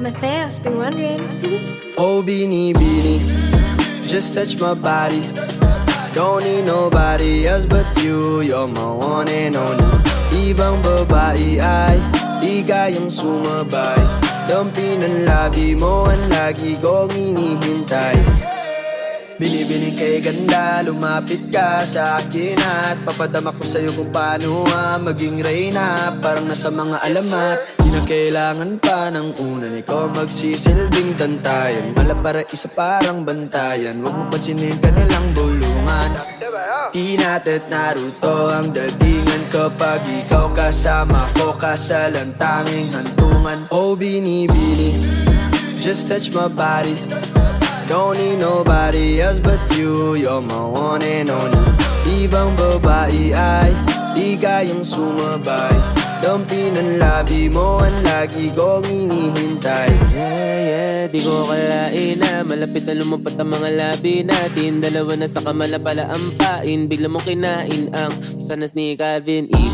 Matthias, been wondering. Oh, Beanie, just touch my body. Don't need nobody else but you. You're my one and only. Ibang babae ay di kayang sumabay. Dampi ng labi mo ang lagi kong hinihintay. Binibining kay ganda, lumapit ka sa akin at papadama ko sa'yo kung paano maging reyna. Parang nasa mga alamat, di na kailangan pa ng unan. Ikaw magsisilbing tantayan, mala para isa parang bantayan. Huwag mo pansinin kanilang bulungan. Inat at naruto ang datingan kapag ikaw kasama ko, kasalan tanging hantungan. Oh, binibini, just touch my body. Don't need nobody else but you. You're my one and only. Ibang babae ay di kayang sumabay. Dampi ng labi mo ang lagi kong hinihintay. Di ko akalain na malapit na lumampat ang mga labi natin. Dalawa na sa kamala pala ang pain. Bigla mong kinain ang sanas ni Calvin E.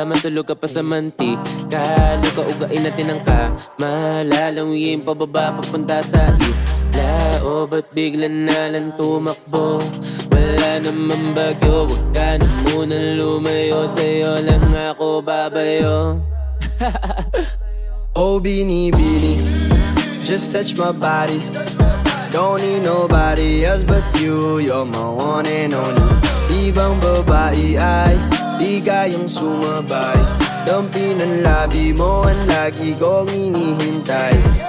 Matulog ka pa sa mantika. Luka-ugain natin ang kamalalanguyin pababa papunta sa east. Lao, ba't bigla na lang tumakbo? Wala namang bagyo, wag ka na munang lumayo. Sa'yo lang ako babayo. Oh, binibini, just touch my body. Don't need nobody else but you. You're my one and only. Ibang babae ay di kayang sumabay. Dampi ng labi mo ang lagi kong hinihintay.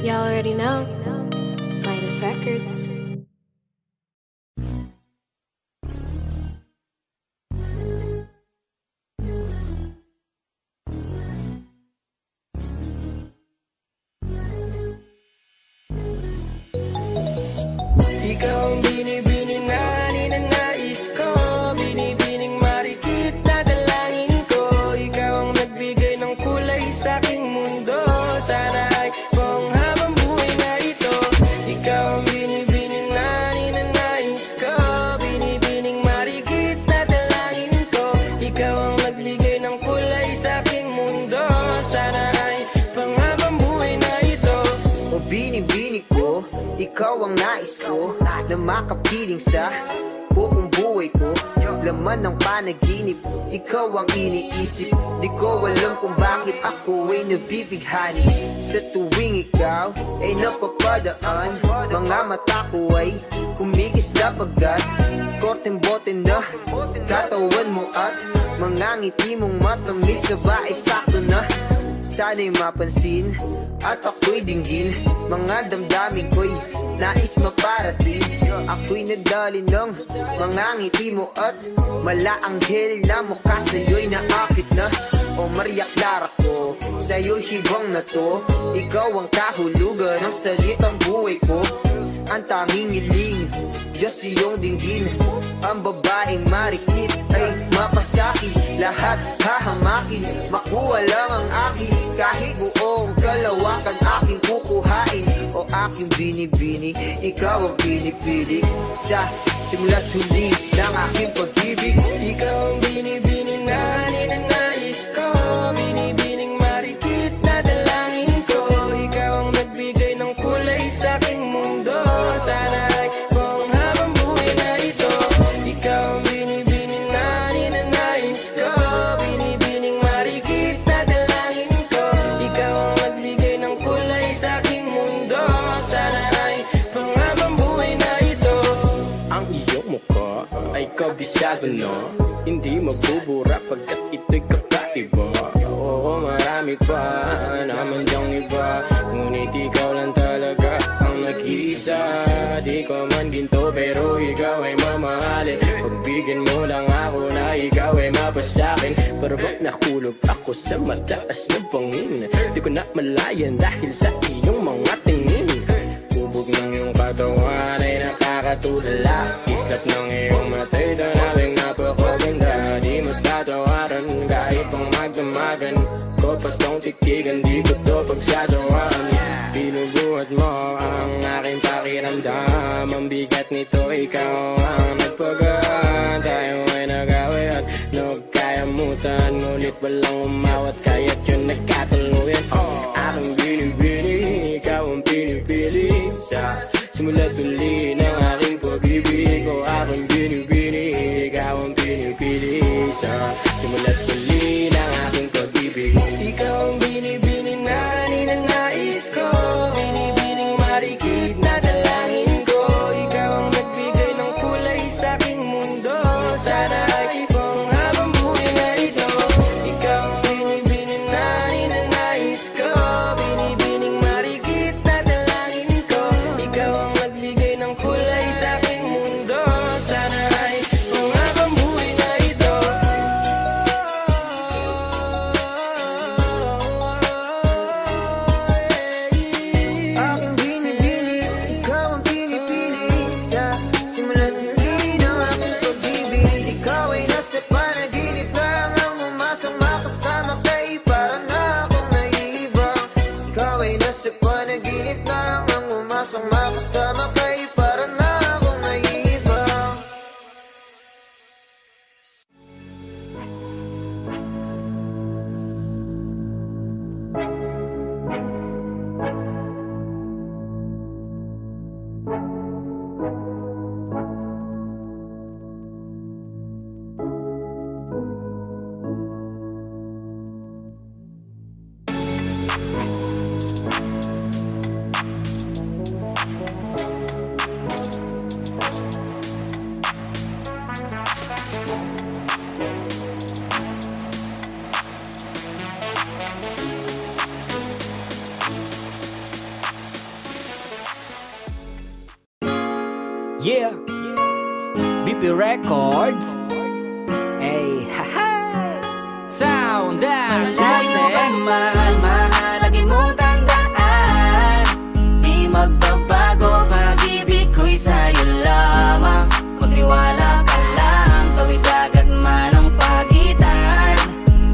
Y'all already know. Midas Records. Ikaw ang binibining na ninanais ko. Binibining marikit na dalangin ko. Ikaw ang nagbigay ng kulay sa aking mundo. Sana ay kung habang buhay na ito. Ikaw ang binibining na ninanais ko. Binibining marikit na dalangin ko. Ikaw ang nagbigay ng kulay sa aking mundo. Sana ay pang habang buhay na ito. O binibini ko, ikaw ang nais ko na makapiling sa buong buhay ko. Laman ng panaginip, ikaw ang iniisip. Di ko alam kung bakit ako ay nabibighani. Sa tuwing ikaw ay napapadaan, mga mata ko ay kumikisla pagkat korteng bote na katawan mo at mga ngiti mong matamis na ba ay sakto na. Sana'y mapansin at ako'y dinggin, mga damdamin ko'y nais maparating. Ako'y nadali ng mga ngiti mo at malaanghel na mukha sa'yo'y naakit na. O Maria Clara ko, sa'yo'y hibang na to. Ikaw ang kahulugan ng salitang buhay ko. Ang tanging hiling, Diyos iyong dinggin. Ang babaeng marikit ay mapasakit. Lahat hahamakin, makuha lang ang akin. Kahit buong kalawakan aking kukuhain. O aking binibini, ikaw ang pinipili. Sa simula't huli ng aking pag-ibig. Ikaw ang binibining na ninanais ko. Binibining marikit na dalangin ko. Ikaw ang nagbigay ng kulay sa aking mundo. Sana ay kung habang buhay na ito. Ikaw ang binibining na ninanais ko. Binibining marikit na dalangin ko. Ikaw ang nagbigay ng kulay sa aking mundo. Sana ay kung habang buhay na ito. Ang iyong mukha ay kabisado na. Hindi magbubura pagkat ito'y kakaiba. Oo, marami pa naman diyang iba. Ngunit ikaw lang talaga ang nag-iisa. Di ko man ginto pero ikaw ay mamahalin. Pagbigyan mo lang ako na ikaw ay mapasakin. Pero ba't nakulog ako sa mataas na bangin? Di ko na malayan dahil sa iyong mga tingin. Ubog ng iyong katawan ay nakakatulala. Islap ng iyong matay danawing napakaganda. Di matatawaran kahit pang magdamagan ko patong tikigan, di ko to pagsasawan. Binubuhat mo ang aking pakiramdam. Ang bigat nito, ikaw ang nagpagaan. Tayo ay nag-away at nagkayamutan. Ngunit walang umawat, kaya't yun nagkatuluyan. Aking binibini, ikaw ang pinipili. Sa simula't huli ng aking pag-ibig ko. Aking binibini, ikaw ang pinipili. Sa simula't huli ng aking pag-ibig. Ikaw ang binibini na ninanais ko, binibining marikit na dalangin ko. Ikaw ang nagbigay ng kulay sa aking mundo. Sana ay ipong habang buhay na ito. Ikaw ang binibini na ninanais ko, binibining marikit na dalangin ko. Ikaw ang nagbigay ng kulay sa aking mundo. Sana ay ipong habang buhay na ito. Aking binibini, ikaw ang pinipili. Sa simula't huli ng aking pag-ibig. Ikaw ay nasa panaginip lang, ang umasang makasama kay para na akong naiibang. Ikaw ay nasa panaginip lang, ang umasang makasama kay para na akong naiibang. Yeah, BP Records. Hey, haha. Sound that's Malayo ka awesome. man, mahalagin mo tandaan. Di magbabago, pag-ibig ko'y sa'yo lamang. Magtiwala ka lang, tawid agad man ang pagitan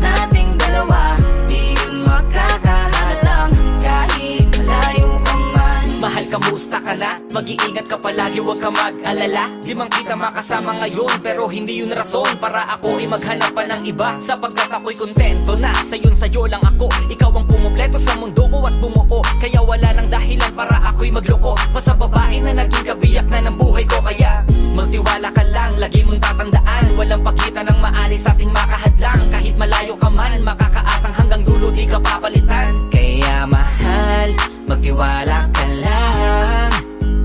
nating dalawa. Di yun makakahalang, kahit malayo ka man. Mahal, kamusta ka na? Mag-iingat ka palagi, huwag ka mag-alala. Di man kita makasama ngayon, pero hindi yun rason para ako ay maghanap pa ng iba. Sapagkat ako'y kontento na sa'yo lang ako. Ikaw ang kumumpleto sa mundo ko at bumuo. Kaya wala nang dahilan para ako'y magloko pa sa babae na naging kabiyak na ng buhay ko. Kaya magtiwala ka lang, lagi mong tatandaan. Walang pagitan ng maalis sa ating makahadlang. Kahit malayo ka man, makakaasang hanggang dulo di ka papalitan. Kaya mahal, magtiwala ka lang.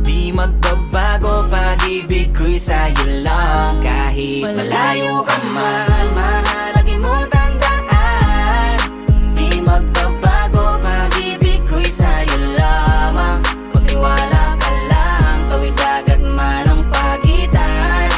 Di magbabago, pag-ibig ko'y sa'yo lang. Kahit malayo ka man, mahalagin mo tandaan. Di magbabago, pag-ibig ko'y sa'yo lamang. Magtiwala ka lang, tawid agad man ang pagitan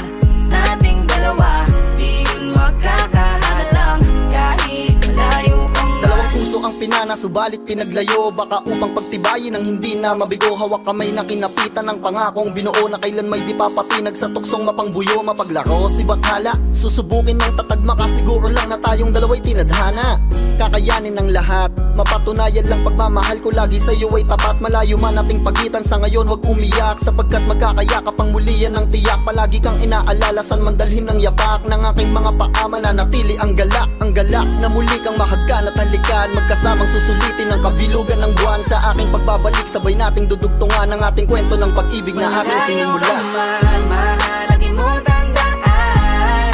nating dalawa. Di yun makakahalang, kahit malayo ka man. Dalawang puso ang pinana, subalit pinaglayo. Baka upang pagtibayin ang hindi na mabigo. Hawak kamay na kinapitan ng pangakong binuo na kailan may di papatinag sa tuksong mapangbuyo. Mapaglaro si Bathala, susubukin ng tatag, makasiguro lang na tayong dalawa'y tinadhana. Kakayanin ng lahat, mapatunayan lang pagmamahal ko lagi sa'yo ay tapat. Malayo man ating pagitan sa ngayon, wag umiyak. Sapagkat magkakayakap ang muli yan ng tiyak. Palagi kang inaalala, san man dalhin ng yapak ng aking mga paa, mananatili ang galak. Ang galak na muli kang mahagkan at halikan. Magkasamang susulitin ang kabilugan ng buwan. Sa aking pagbabalik, sabay nating dudugtungan ang ating kwento ng pag-ibig na aking sinimula. Malayo ka man, mahalagin mo tandaan.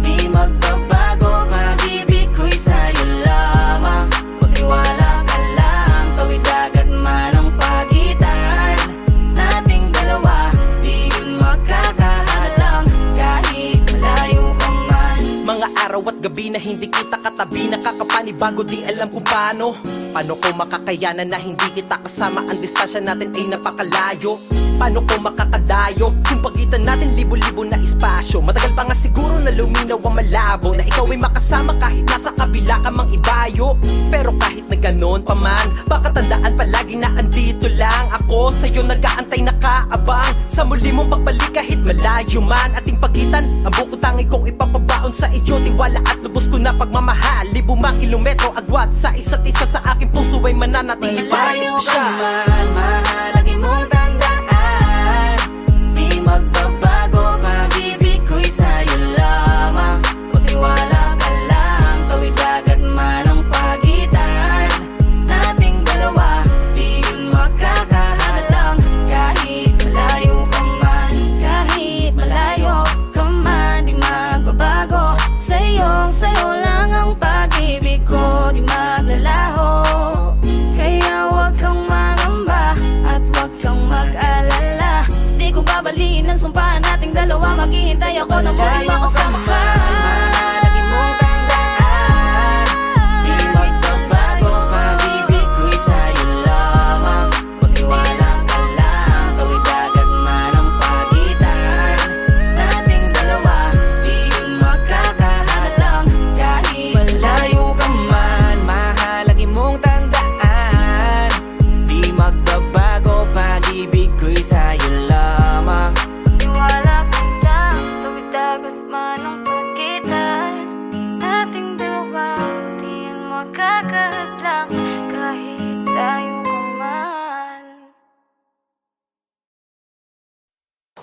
Di magbabago, pag-ibig ko'y sa'yo lamang. Magtiwala ka lang, tawid agad man ang pagitan nating dalawa. Di yun makakahalang, kahit malayo ka man. Mga araw at gabi na hindi kita katabi, nakakapanibago, di alam kung paano Paano ko makakayanan na hindi kita kasama? Ang distansya natin ay napakalayo. Paano ko makakadayo kung pagitan natin libo-libo na espasyo? Matagal pa nga siguro na luminaw ang malabo, na ikaw ay makasama kahit nasa kabila ka mang ibayo. Pero kahit na ganon pa man, baka tandaan palagi na andito lang ako sa'yo, nag-aantay nakaabang sa muli mong pagbalik kahit malayo man ating pagitan. Ang buko tangi kong ipapabaon sa iyo, tiwala at lubos ko na pagmamahal. Libo mang kilometro agwat sa isa't isa, sa aking puso ay mananatili para Malayo ka espesyal. man, mahalagi mong tandaan, di magbabago, pag-ibig ko'y sa'yo lamang. Magtiwala ka lang, tawid agad man ang pagitan nating dalawa, di yun makakahadlang. Kahit malayo ka man, kahit malayo ka man, di magbabago, sa'yo lang ang pag-ibig ko, di maglalaho. Kaya huwag kang maramba at huwag kang mag-alala, di ko babaliin ang sumpa nating dalawa. Maghihintay ako na muli makasama ka. Lagi mong tandaan, di magbabago, pag-ibig ko'y sa'yo lamang. Magtiwala ka lang, tawid agad man ang pagitan nating dalawa, di yun makakahadlang. Kahit Malayo ka man, mahalagi mong tandaan, di magbabago, pag-ibig ko'y sa'yo lamang. tiwala ka lang, tawid agad man ang pagitan nating dalawa, di yun makakahadlang. Kahit tayo ka man.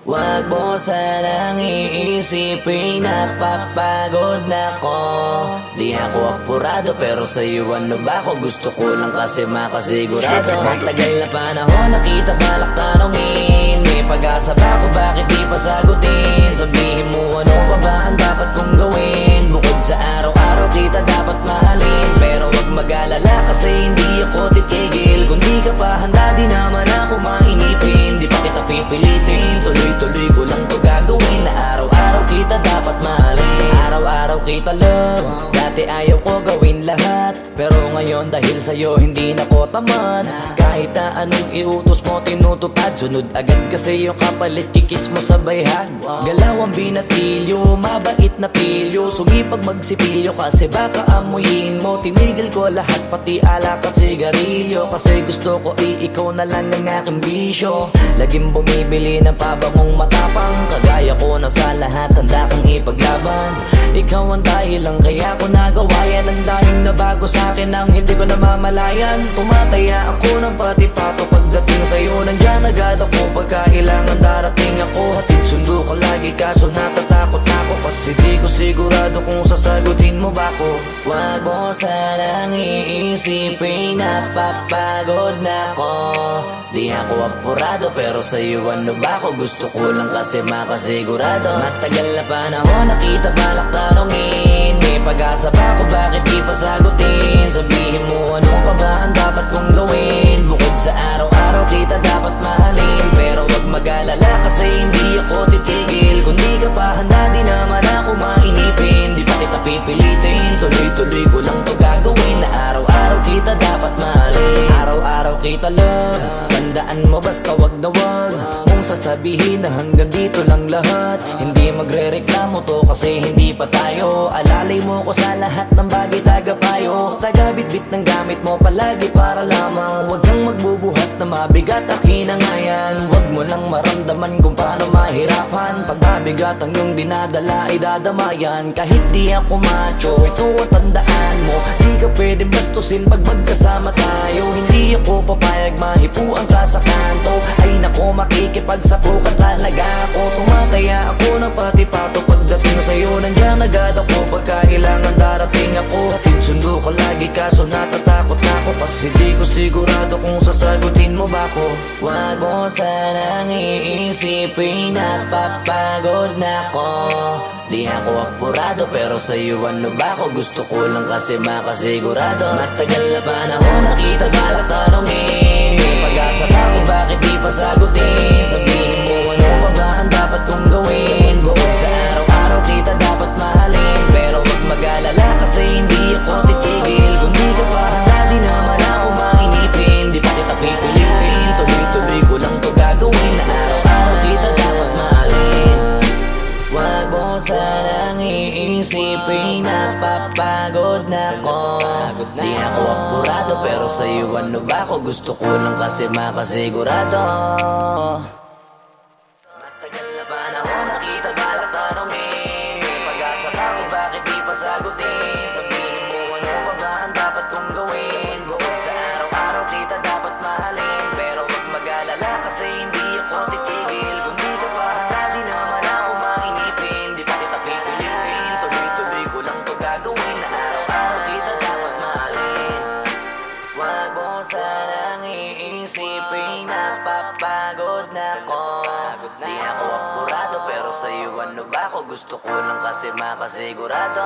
Wag mo sanang iisipin, napapagod na ko. Di ako apurado pero sa'yo ano ba ako? Gusto ko lang kasi makasigurado. Matagal na panahon nakita balak tanongin, may pag-asa ba ako, bakit di pa sagutin? Sabihin mo ano pa ba ang dapat kong gawin? Bukod sa araw-araw kita dapat mahalin, pero wag mag-alala kasi hindi ako titigil. Kung di ka pa handa di naman ako mainipin, di pa kita pipilitin, tuloy-tuloy ko lang to gagawin. Na araw-araw kita dapat mahalin, araw-araw kita love. Dati ayaw ko gawin lahat, pero ngayon dahil sa'yo hindi na ko tamad. Kahit na anong iutos mo tinutupad, sunod agad kasi yung kapalit kikis mo sa bayhag. Galaw ang binatilyo, mabait na pilyo, sumipag magsipilyo kasi baka amuyin mo. Tinigil ko lahat pati alak at sigarilyo, kasi gusto ko ikaw na lang ang aking bisyo. Laging bumibili ng pabangong matapang, kagaya ko na sa lahat handa kang ipaglaban. Ikaw ang dahilan kaya ko nagawa yan, ang daming nabago sa'kin ang hindi ko namamalayan. Tumataya ako ng pati-pato pagdating sa'yo, nandyan agad ako pagkailangan darating ako. Hatid sundo ko lagi kaso natatakot ako, kasi di ko sigurado kung sasagutin mo ba ko. Wag mo sanang iisipin, napapagod na ko. Di ako apurado pero sa'yo ano ba ako? Gusto ko lang kasi makasigurado. Matagal na panahon nakita balak tanongin, may pag-asa ba ako, bakit di pa sagutin? Sabihin mo ano pa ba ang dapat kong gawin? Bukod sa araw-araw kita dapat mahalin, pero wag mag-alala kasi hindi ako titigil. Kung di ka pa handa di naman ako mainipin, di pa kita pipilitin, tuloy-tuloy ko lang to gagawin. Na araw-araw kita dapat mahalin, araw-araw kita love. Tandaan mo basta wag na wag mong sasabihin na hanggang dito lang lahat. Hindi magre-reklamo to kasi hindi pa tayo. Alalay mo ko sa lahat ng bagay, tagapayo. Tagabitbit ng gamit mo palagi para lamang. Huwag kang magbubuhat na mabigat, akin ang ayan. Huwag mo lang maramdaman kung paano mahirapan. Pag mabigat ang iyong dinadala ay dadamayan. Kahit di ako macho, ito ang tandaan mo, di ka pwedeng bastusin pag magkasama tayo. Hindi ako papayag mahipuan ka sa kanto, ay nako makikipagsapukan talaga ako. Tumataya ako ng pati-pato pagdating sa'yo, nandyan agad ako pagkailangan darating ako. Hatid sundo ko lagi kaso natatakot ako, kasi di ko sigurado kung sasagutin mo ba ko. Wag mo sanang iisipin, napapagod na ko. Di ako apurado pero sa'yo ano ba ako? Gusto ko lang kasi makasigurado. Matagal na panahon nakita balak tanongin, may pag-asa ba ako, bakit di pa sagutin? Sabihin mo ano pa ba ang dapat kong gawin? Bukod sa araw-araw kita dapat mahalin, pero wag mag-alala kasi hindi ako titigil. Kung di ka pa handa di naman ako iisipin napapagod na ko. Di ako apurado pero sa'yo ano ba ako? Gusto ko lang kasi makasigurado. Matagal na panahon nakita balak tanongin, may pag-asa ba kung bakit di pa sagutin? Sabihin mo ano ba ba ang dapat kong gawin? Bukod sa araw-araw kita dapat mahalin, pero wag mag-alala kasi hindi ako titigil. Kung di ka pa handa di naman ako mainipin, di pa kita pipilitin, tuloy-tuloy ko lang to gagawin. Na araw-araw kita dapat mahalin. Wag mo sanang iisipin napapagod na ko. Di ako apurado pero sa'yo ano ba ako? Gusto ko lang kasi makasigurado.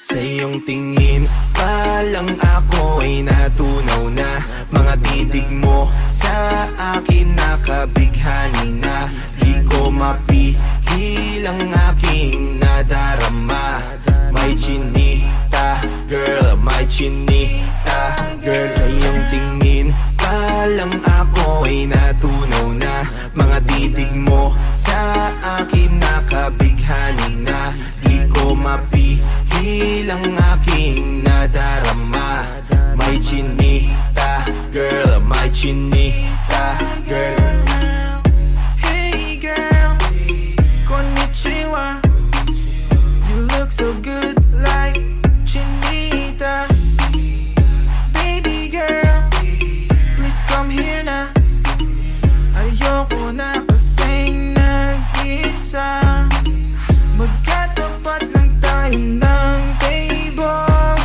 Sa iyong tingin pa lang ako ay natunaw na. Mga titig mo sa akin nakabighani na. Di ko mapihil ang aking nadarama. May chinita, girl, may chinita, girl. Sa iyong tingin pa lang ako ay natunaw na. Mga titig mo sa akin nakabighani na. Di ko mapihil ang aking nadarama. May chinita, girl, may chinita, girl. Hey girl, konnichiwa. You look so good like Chinita. Baby girl, please come here na. Ayoko na kasing nag-isa. Magkatapat lang tayo ng table.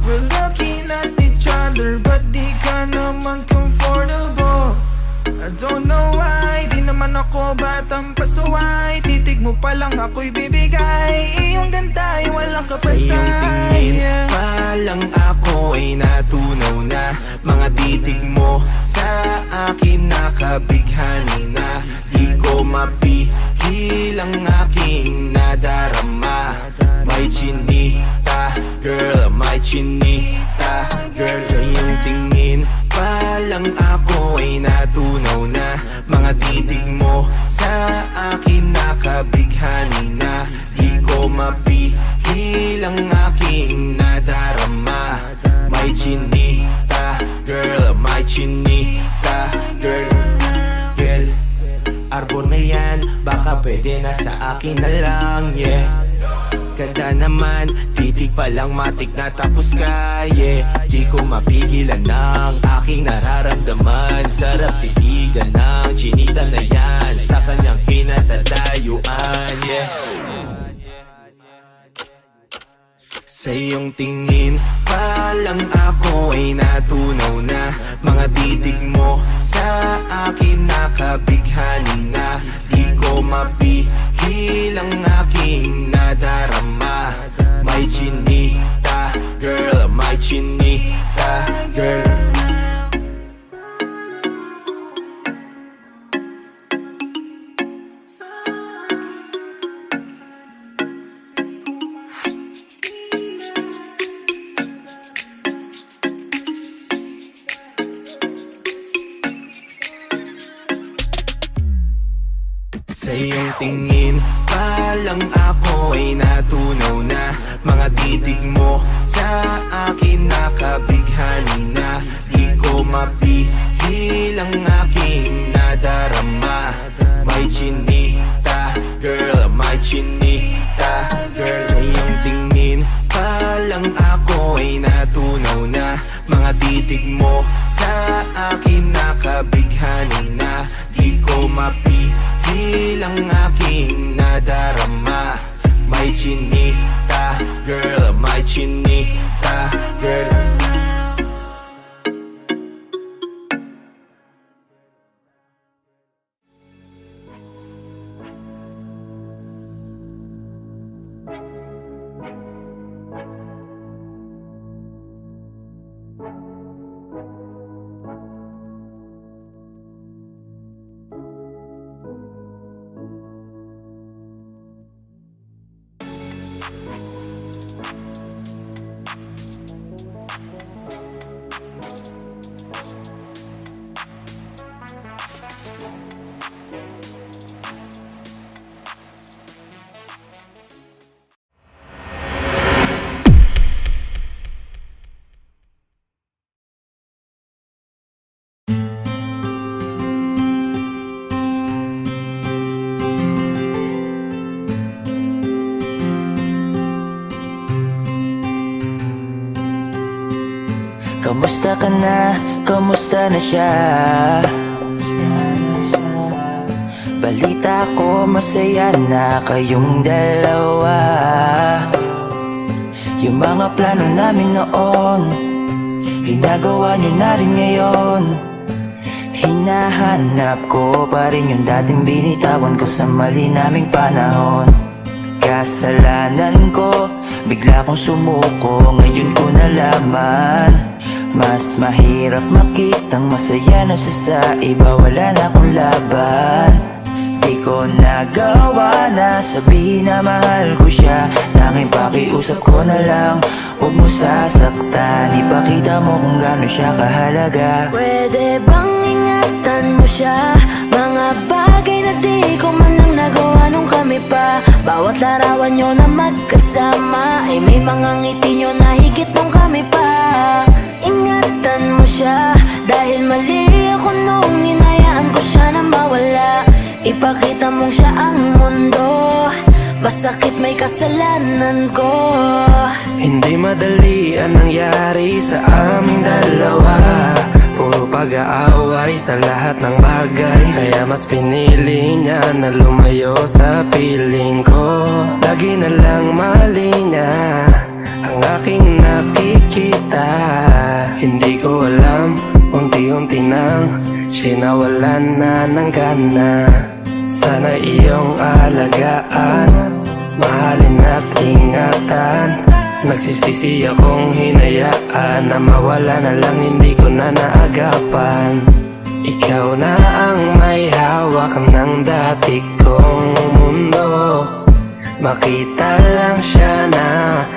We're looking at each other but di ka naman comfortable. I don't know why, di naman ako batang pasuway. Titig mo pa lang ako'y bibigay. Iyong ganda ay walang Sa kapatay. iyong tingin pa lang ako ay natunaw na. Mga titig mo sa akin nakabighani na. Di ko mapihil ang aking nadarama. May chinita, girl, may chinita, girl. Sa iyong tingin pa lang ako ay natunaw na. Mga titig mo sa akin nakabighani na. Di ko mapihil ang aking nadarama. May chinita, girl, may chinita, girl. Girl, arbor na yan, baka pwede na sa akin na lang, yeah. Ganda naman, titig pa lang matik na tapos ka, yeah. Di ko mapigilan ng aking nararamdaman. Sarap titigan ng chinita na yan sa kanyang kinatatayuan, yeah. Sa iyong tingin pa lang ako ay natunaw na. Mga titig mo sa akin nakabighani na. Di ko mapihil ang aking nadarama. May chinita, girl, may chinita, girl. Sa iyong tingin pa lang ako ay natunaw na. Mga titig mo sa akin nakabighani na. Di ko mapihil ang aking nadarama. May chinita, girl, may chinita, girl. Sa iyong tingin pa lang ako ay natunaw na. Mga titig mo sa akin nakabighani na. Di ko mapihil ang aking nadarama. May chinita, girl, may chinita, girl. Kamusta ka na? Kamusta na siya? Balita ko masaya na kayong dalawa. Yung mga plano namin noon, ginagawa nyo na rin ngayon. Hinahanap ko pa rin yung dating binitawan ko sa mali naming panahon. Kasalanan ko, bigla kong sumuko, ngayon ko nalaman. Mas mahirap makitang masaya na siya sa iba, wala na akong laban. Di ko nagawa na sabihin na mahal ko siya. Tanging pakiusap ko na lang, huwag mo sasaktan. Ipakita mo kung gaano siya kahalaga. Pwede bang ingatan mo siya? Mga bagay na di ko man lang nagawa nung kami pa. Bawat larawan nyo na magkasama ay may mga ngiti nyo na higit nung kami pa. Ingatan mo siya dahil mali ako nung hinayaan ko siya na mawala. Ipakita mong siya ang mundo, masakit may kasalanan ko. Hindi madali ang nangyari sa aming dalawa. Puro pag-aaway sa lahat ng bagay, kaya mas pinili niya na lumayo sa piling ko. Lagi na lang mali niya ang aking nakikita. Hindi ko alam, unti-unti nang siya nawalan na ng gana. Sana iyong alagaan, mahalin at ingatan. Nagsisisi akong hinayaan na mawala na lang, hindi ko na naagapan. Ikaw na ang may hawak ng dati kong mundo. Makita lang siya na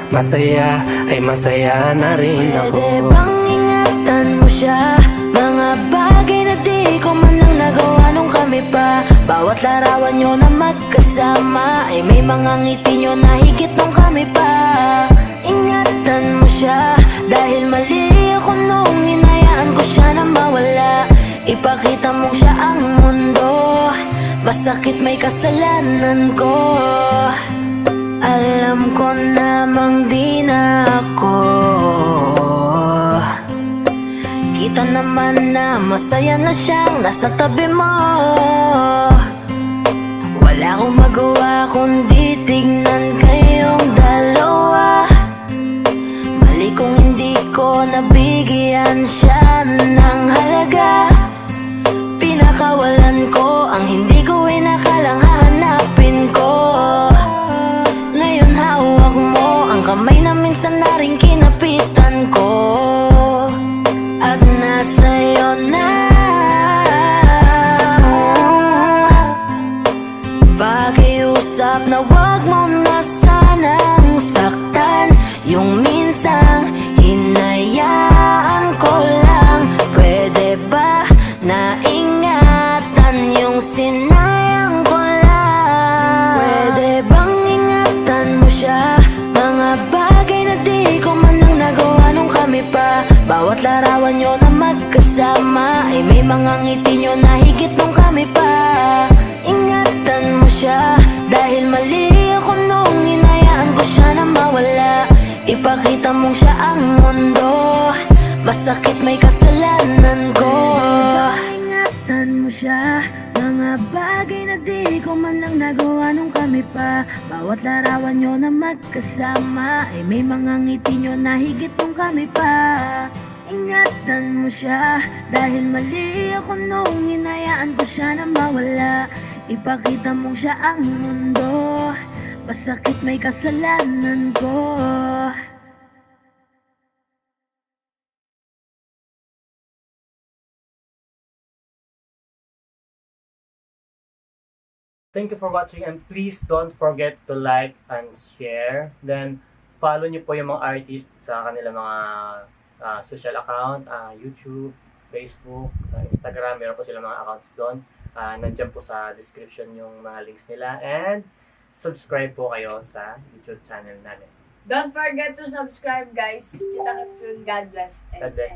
masaya, ay masaya na rin ako. Pwede bang ingatan mo siya? Mga bagay na di ko man lang nagawa nung kami pa. Bawat larawan nyo na magkasama ay may mga ngiti nyo na higit nung kami pa. Ingatan mo siya dahil mali ako nung hinayaan ko siya na mawala. Ipakita mong siya ang mundo, masakit may kasalanan ko. Alam ko namang di na ako. Kita naman na masaya na siyang nasa tabi mo. Wala akong magawa kundi tignan kayong dalawa. Mali kung hindi ko nabigyan siya ng halaga. Pinakawalan ko ang hindi ko inakalang hahanapin ko. Ngayon hawak mo ang kamay na minsan na rin kinapitan ko. At nasa'yo na. Pakiusap na wag mo na sanang saktan. Yung minsang hinayaan ko lang. Pwede ba na ingatan yung sinayang ko lang? Pwede bang ingatan mo siya? Mga bagay na di ko man lang nagawa nung kami pa. Bawat larawan nyo na magkasama ay may mga ngiti nyo na higit nung kami pa. Ingatan mo siya dahil mali ako nung hinayaan ko siya na mawala. Ipakita mong siya ang mundo, masakit may kasalanan ko. Ingatan mo siya, mga bagay na di ko man lang nagawa nung kami pa. Bawat larawan nyo na magkasama ay may mga ngiti nyo na higit nung kami pa. Ingatan mo siya dahil mali ako nung hinayaan ko siya na mawala. Ipakita mong siya ang mundo, masakit may kasalanan ko. Thank you for watching, and please don't forget to like and share. Then follow niyo po yung mga artists sa kanilang mga social account, YouTube, Facebook, Instagram. Meron po silang mga accounts doon. Nandiyan po sa description yung mga links nila. And subscribe po kayo sa YouTube channel namin. Don't forget to subscribe, guys. Kita ka soon. God bless. God bless.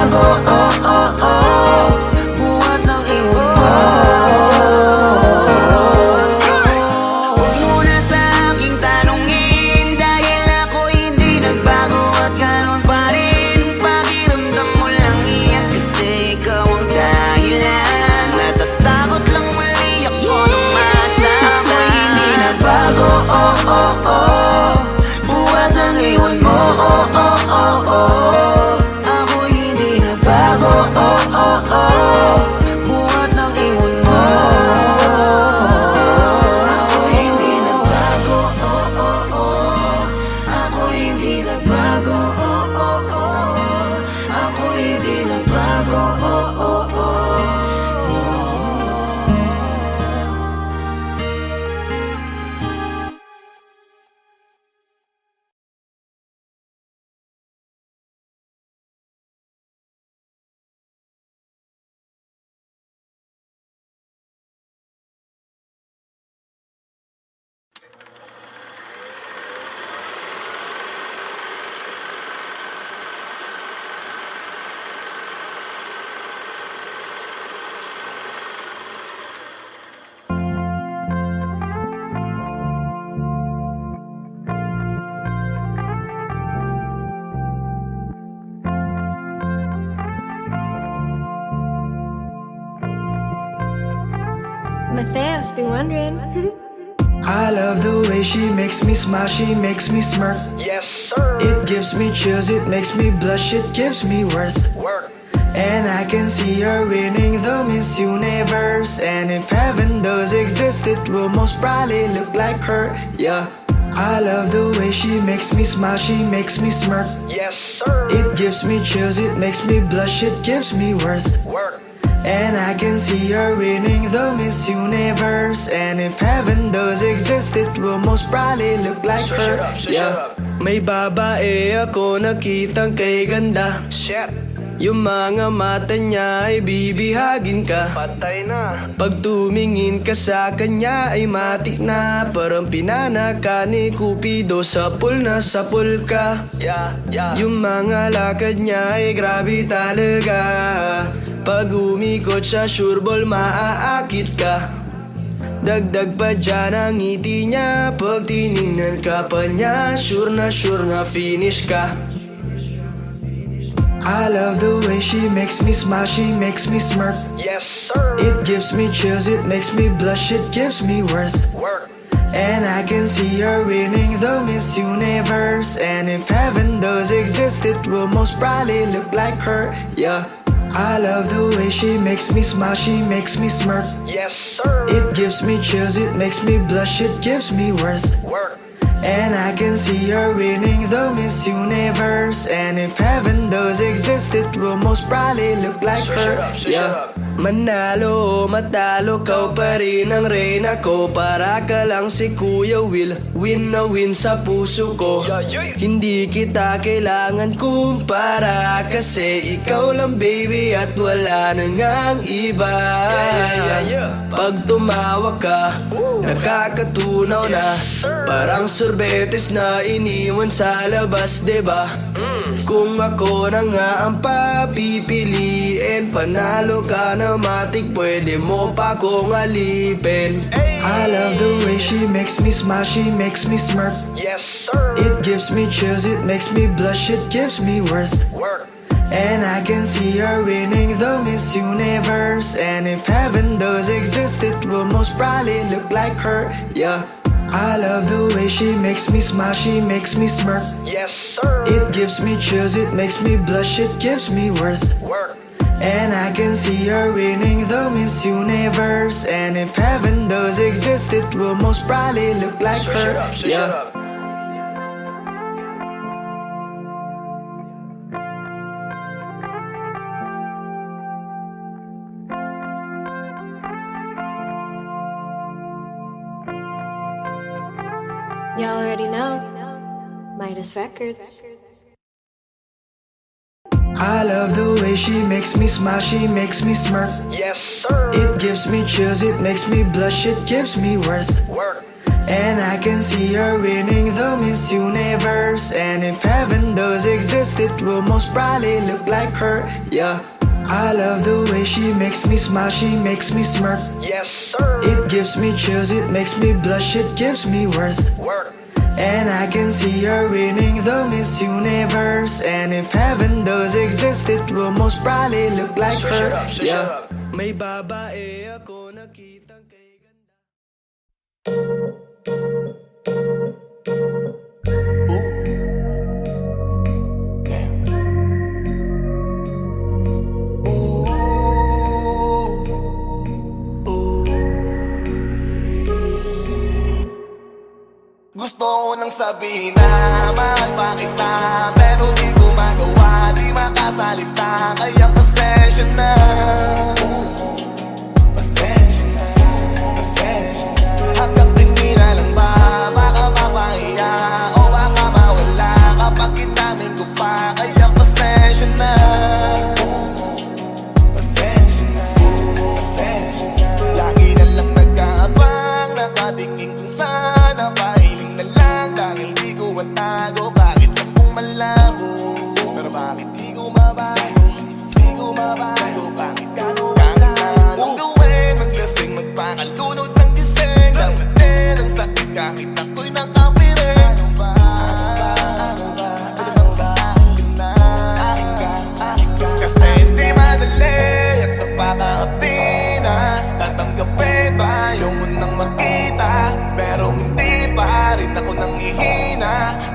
nagbago, oh, oh, oh. Buhat ng iwan mo. Huwag mo na sa aking tanongin, dahil ako hindi nagbago at ganun pa rin. Pakiramdam mo lang iyan kasi ikaw ang dahilan. Natatakot lang muli ako nung masaktan. Ako'y hindi nagbago, oh, oh, oh. Buhat ng iwan mo, oh, oh, oh, oh. Ako'y hindi nagbago. Matthias, be wondering. I love the way she makes me smile, she makes me smirk. Yes, sir. It gives me chills, it makes me blush, it gives me worth. Work. And I can see her winning the Miss Universe. And if heaven does exist, it will most probably look like her, yeah. I love the way she makes me smile, she makes me smirk. Yes, sir. It gives me chills, it makes me blush, it gives me worth. Work. And I can see her winning the Miss Universe. And if heaven does exist, it will most probably look like her, yeah. May babae ako nakitang kay ganda. Shit. Yung mga mata niya ay bibihagin ka. Patay na. Pag tumingin ka sa kanya ay matik na. Parang pinanaka ni Cupido, sapul na sapul ka. Yeah, yeah. Yung mga lakad niya ay grabe talaga. Pag umikot siya, sure ball maaakit ka. Dagdag pa dyan ang ngiti niya. Pag tinignan ka pa niya, sure na finish ka. I love the way she makes me smile, she makes me smirk. Yes, sir. It gives me chills, it makes me blush, it gives me worth. Work. And I can see her winning the Miss Universe. And if heaven does exist, it will most probably look like her, yeah. I love the way she makes me smile, she makes me smirk. Yes, sir. It gives me chills, it makes me blush, it gives me worth. Work. And I can see her winning the Miss Universe. And if heaven does exist, it will most probably look like her, yeah. Manalo o matalo, kau pa rin ang reyna ko. Para ka lang si Kuya Will, win na win sa puso ko. Hindi kita kailangan kumpara, kasi ikaw lang baby at wala na ngang iba. Pag tumawa ka, nakakatunaw na. Parang sorbetes na iniwan sa labas, diba? Kung ako na nga ang papipiliin, panalo ka na matik, pwede mo pa kong alipin. I love the way she makes me smile, she makes me smirk. Yes, sir. It gives me chills, it makes me blush, it gives me worth. Work. And I can see her winning the Miss Universe. And if heaven does exist, it will most probably look like her, yeah. I love the way she makes me smile, she makes me smirk. Yes, sir. It gives me chills, it makes me blush, it gives me worth. Work. And I can see her winning the Miss Universe. And if heaven does exist, it will most probably look like her, yeah. Y'all already know. Midas Records. I love the way she makes me smile, she makes me smirk. Yes, sir. It gives me chills, it makes me blush, it gives me worth. Work. And I can see her winning the Miss Universe. And if heaven does exist, it will most probably look like her, yeah. I love the way she makes me smile, she makes me smirk. Yes, sir. It gives me chills, it makes me blush, it gives me worth. Work. And I can see her winning the Miss Universe. And if heaven does exist, it will most probably look like her, yeah. May babae ako nakitang kay ganda. Gusto ko nang sabihin na mahal pa kita, pero di ko magawa, di makasalita. Kaya pasensya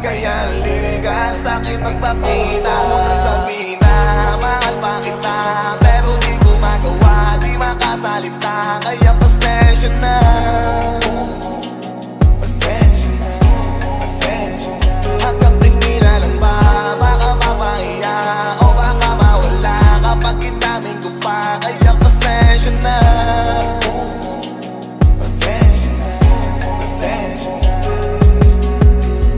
Kaya halika sa'kin magpakita. Gusto mo nang sabihin na mahal pa kita, pero di ko magawa, di makasalita. Kaya pasensya na. Pasensya na, pasensya na. Hanggang tingin na lang ba, baka mapahiya o baka mawala kapag inamin ko pa. Kaya pasensya na. Pasensya na, pasensya na.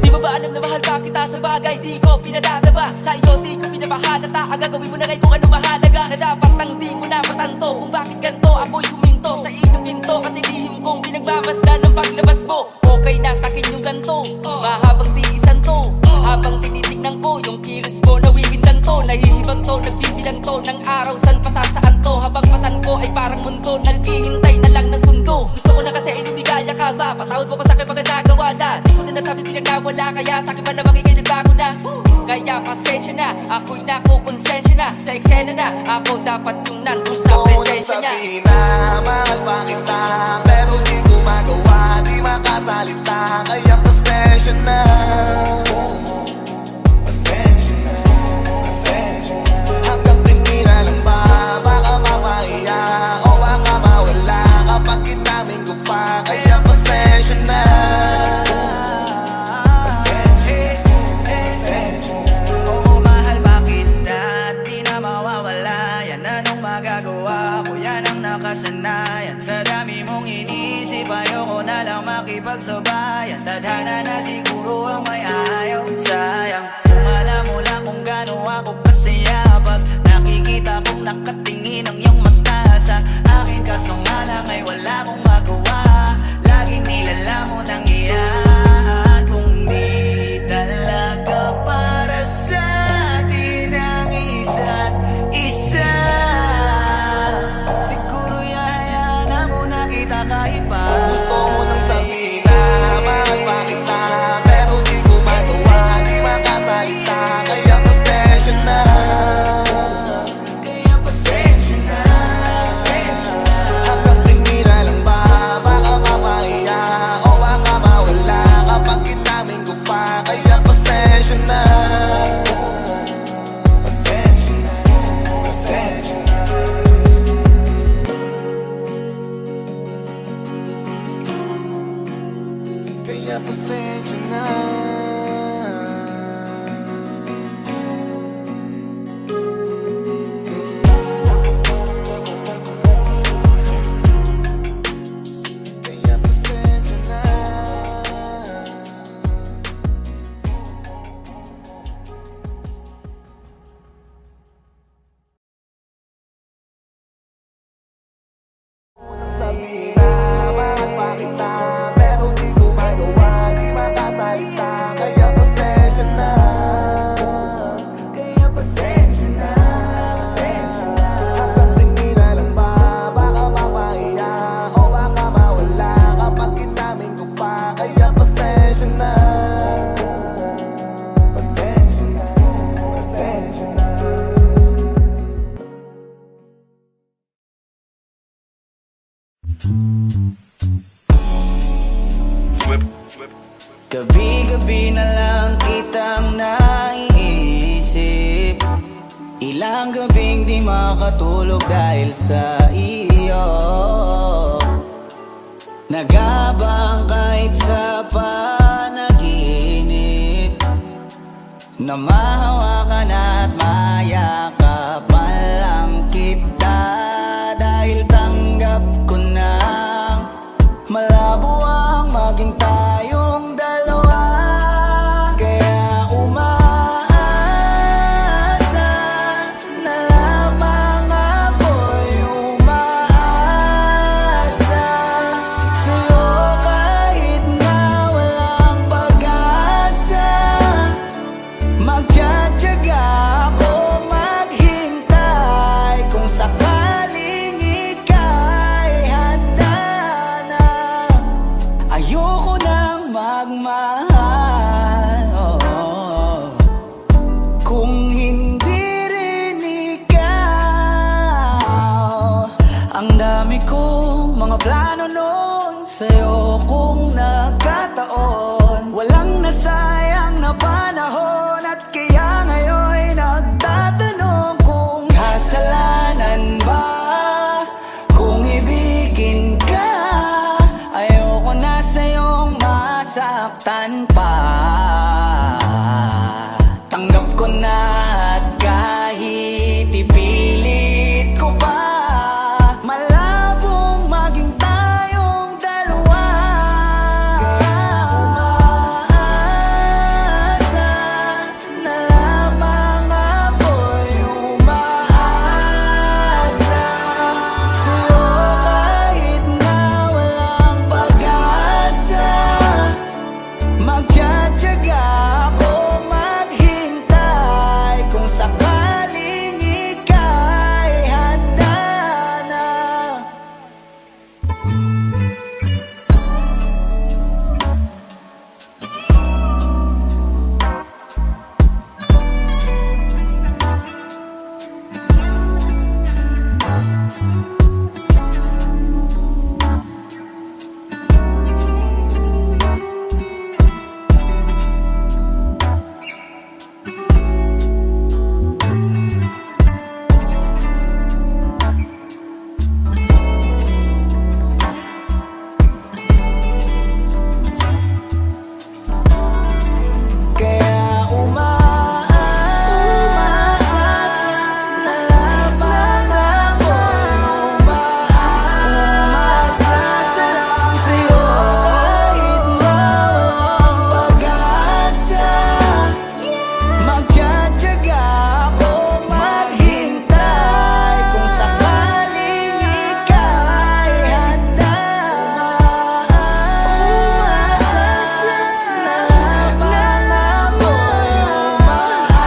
Di ba ba alam na mahal pa kita sa bagay di ko pinadadaba? Sa iyo di ko pinapahalata, ang gagawin mo na kay kung ano mahalaga. Na dapat nang di mo na matanto kung bakit ganto ako'y huminto sa iyong pinto. Kasi lihim kong pinagmamasdan ng paglabas mo. Okay na sa'kin yung ganto, mahabang tiisan to. Habang tinitignan ko yung kilos mo, nawiwindan to. Nahihibang to, nagbibilang to ng araw, san pasasaan to. Habang pasan ko ay parang mundo, naghihintay na lang ng sundo. Gusto ko na kasi ay lumigaya ka ba? Patawad mo ko sa'kin pag nagawa na. Di ko na nasabi pinagawala, kaya sa'kin ba naman ikay nagbago na? Kaya pasensya na, ako'y nakukonsensya na. Sa eksena na, ako dapat yung nandun sa presensya niya. Gusto mo nang sabihin na mahal pa kita, pero di ko magawa, di makasalita. Kaya pasensya na. Pasensya na, pasensya na. Hanggang tingin na lang ba, baka mapahiya o baka mawala kapag inamin ko pa. Kaya pasensya na. Oo, mahal pa kita, di na mawawala. Yan anong magagawa ko, yan ang nakasanayan. Sa dami mong inisip, ayoko na lang makipagsabayan. Tadhana na siguro ang may ayaw. Sayang, kung alam mo lang kung gaano ako kasaya pag nakikita kong nakatingin ang iyong mata sa akin. Kaso nga lang ay wala akong magawa. Laging nilalamon ang iyan. Kung di talaga para sa atin ang isa't isa, siguro yayaan na muna kita kahit pa. Gusto mo nang sabihin na mahal pa kita, pero di ko magawa, di makasalita. Kaya pasensya na. Kaya pasensya na, pasensya na. Hanggang tingin na lang ba, baka mapahiya o baka mawala kapag inamin ko pa. Kaya pasensya na. Pasensya na, pasensya na. Kaya pasensya na. Kaya pasensya na. Sabihin na mahal pa kita, pero di ko magawa, di makasalita. Kaya pasensya na. Kaya pasensya na, pasensya na. Hanggang tingin na lang ba, baka mapahiya o baka mawala kapag inamin ko pa. Kaya pasensya na. Pasensya na, pasensya na. Gabi-gabi na lang kitang naiisip. Ilang gabing di makatulog dahil sa iyo. Nagabang kahit sa panaginip, na mahawakan at mayakapan lang kita. Dahil tanggap ko na malabo ang maging tayong dalawa. Kaya umaasa na lamang ako'y umaasa sa'yo kahit na walang pag-asa. Magtsatsaga ako maghintay kung sakaling ika'y handa na. Ayoko nang magmahal, kung hindi rin ikaw. Ang dami kong mga plano noon sa'yo kung nagkataon. Walang nasayang na na panahon at kaya ngayon nagtatanong kung kasalanan ba kung ibigin ka. Ayoko na sa'yong masaktan pa. Tanggap ko na at kahit ipilit ko pa, malabong maging tayong dalawa. Kaya umaasa na lamang ako'y umaasa sa'yo kahit na walang pag-asa. Magtsatsaga ako maghintay kung sakaling ika'y handa na. Kaya umaasa na lamang ako'y umaasa sa'yo kahit na walang pag-asa. Magtsatsaga ako maghintay kung sakaling ika'y handa. Umaasa na lamang ako'y umaasa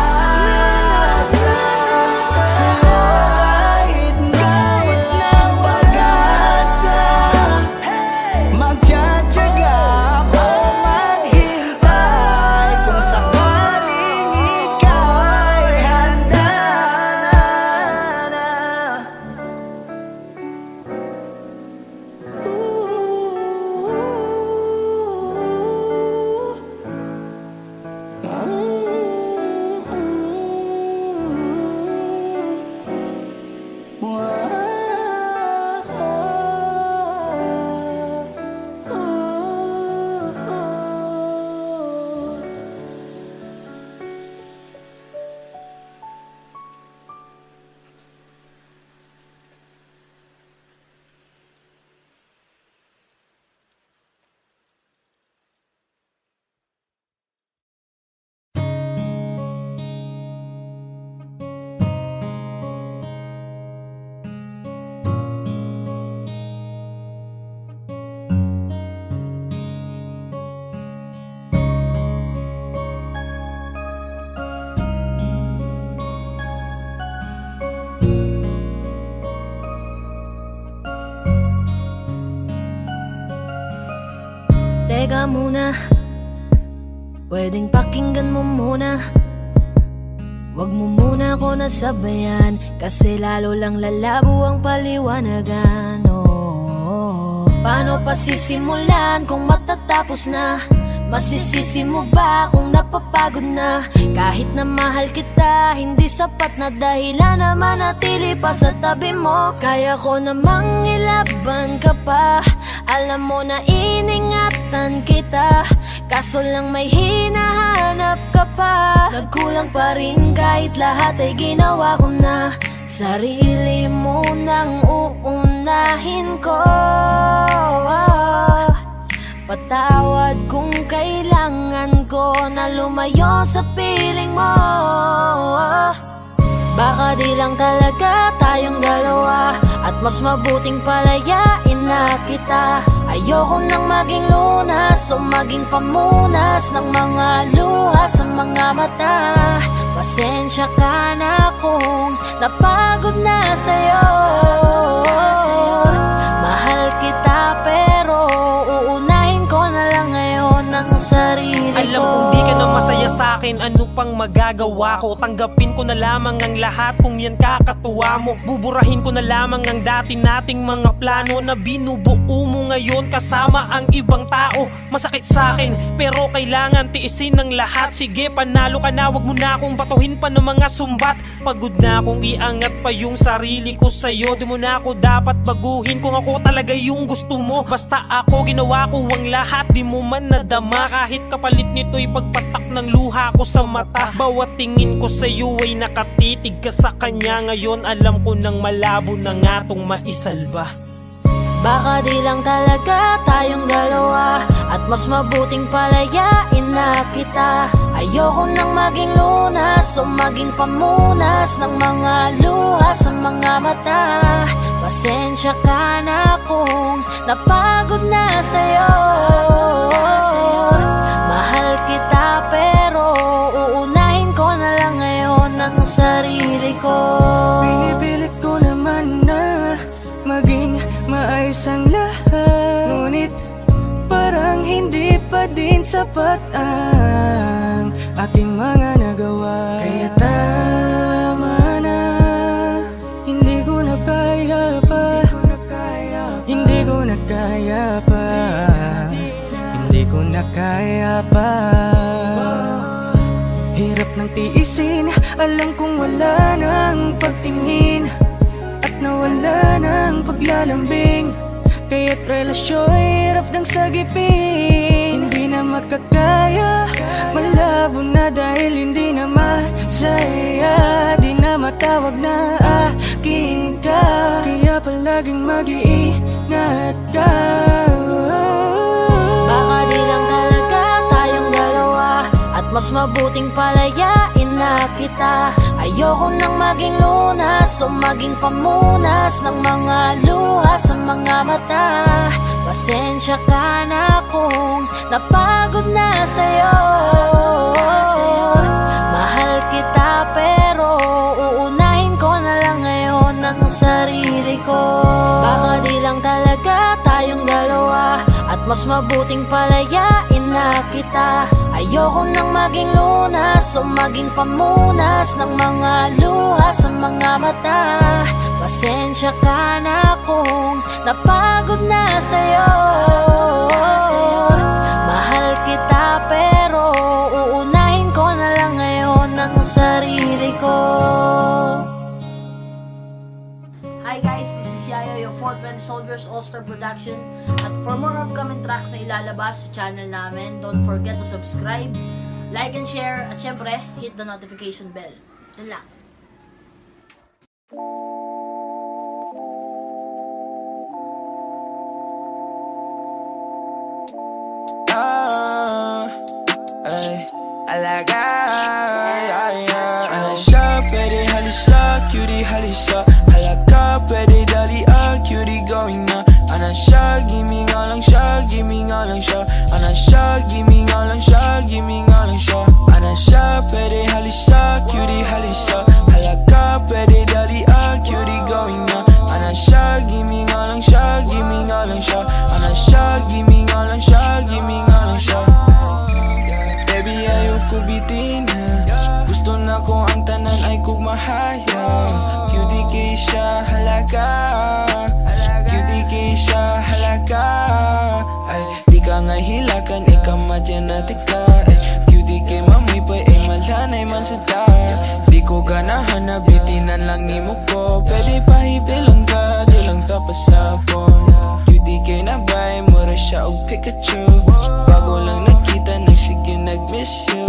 sa'yo kahit na walang pag-asa. Magtsatsaga ako maghintay kung sakaling ika'y handa na. Teka muna, pwedeng pakinggan mo muna. Wag mo muna ako nasabayan, kasi lalo lang lalabo ang paliwanagan. Paano pa sisimulan kung matatapos na? Masisisi mo ba kung napapagod na? Kahit na mahal kita, hindi sapat na dahilan na manatili pa sa tabi mo. Kaya ko namang ilaban ka pa, alam mo na iningatan kita, kaso lang may hinahanap ka pa. Nagkulang pa rin kahit lahat ay ginawa ko na. Sarili mo nang uunahin ko. Patawad kung kailangan ko na lumayo sa piling mo. Baka di lang talaga tayong dalawa, at mas mabuting palayain na kita. Ayoko nang maging lunas o maging pamunas ng mga luha sa mga mata. Pasensya ka na kung napagod na sa'yo. Mahal kita pero uunahin ko na lang ngayon ang sarili ko. Alam kong di ka na masaya sa'kin, ano pang magagawa ko? Tanggapin ko na lamang ang lahat kung yan kakatuwa mo. Buburahin ko na lamang ang dati nating mga plano na binubuo mo ngayon kasama ang ibang tao. Masakit sa akin pero kailangan tiisin ng lahat. Sige panalo ka na, wag mo na akong batuhin pa ng mga sumbat. Pagod na akong iangat pa yung sarili ko sa'yo. Di mo na ako dapat baguhin kung ako talaga yung gusto mo. Basta ako ginawa ko ang lahat, di mo man nadama. Kahit kapalit nito'y pagpatak ng luha ko sa mata. Bawat tingin ko sa'yo ay nakatitig ka sa kanya. Ngayon alam ko nang malabo na nga tong maisalba. Baka di lang talaga tayong dalawa, at mas mabuting palayain na kita. Ayoko nang maging lunas o maging pamunas ng mga luha sa mga mata. Pasensya ka na kung napagod na sa'yo. Mahal kita pero uunahin ko na lang ngayon ang sarili ko. Pinipilit ko naman na maging maayos ang lahat, ngunit parang hindi pa din sapat ang aking mga nagawa. Kaya tama na, hindi ko na kaya pa, hindi ko na kaya pa, hindi ko na kaya pa. Hirap ng tiisin, alam kong wala nang pagtingin at nawala ng paglalambing. Kaya't relasyon hirap ng sagipin. Hindi na makakaya, malabo na dahil hindi na masaya. Di na matawag na akin ka, kaya palaging mag-iingat ka. Baka di lang talaga tayong dalawa, at mas mabuting palayain na kita. Ayoko nang maging lunas o maging pamunas ng mga luha sa mga mata. Pasensya ka na kung napagod na sa'yo. Mahal kita pero uunahin ko na lang ngayon ang sarili ko. Baka di lang talaga tayong dalawa, at mas mabuting palayain na kita. Ayoko nang maging lunas o maging pamunas ng mga luha sa mga mata. Pasensya ka na kung napagod na sa'yo. Mahal kita pero uunahin ko na lang ngayon ang sarili ko. Hi guys, this is Yayo, your 420 Soldiers All-Star Production. At for more upcoming tracks na ilalabas sa channel namin, don't forget to subscribe, like and share, at syempre, hit the notification bell. Yun lang. Pwede halisa, cutie halisa. Halaka, pwede dali cutie going na. Anasya, gimme nga lang siya, gimme nga lang siya. Anasya, gimme nga lang siya, gimme nga lang siya. Anasya, pwede halisa, cutie halisa. Halaka, pwede dali cutie going na. Anasya, gimme nga lang siya, gimme nga lang siya. Anasya, gimme nga lang siya, gimme nga lang siya. Baby, ayoko bitin na. Gusto na ko ang tanan ay kugmahaya. Cutie kay siya, halaka. Cutie kay siya, halaka. Ay, di ka nga hilakan, ikaw madyanati ka. Ay, cutie kay mamay pa, ay malanay man sa ta. Di ko ganahan na bitinan lang ni mo ko. Pwede pahipilang ka, di lang tapasapon. Cutie kay nabay, mura siya o Pikachu. Bago lang nakita, nagsige nag-miss you.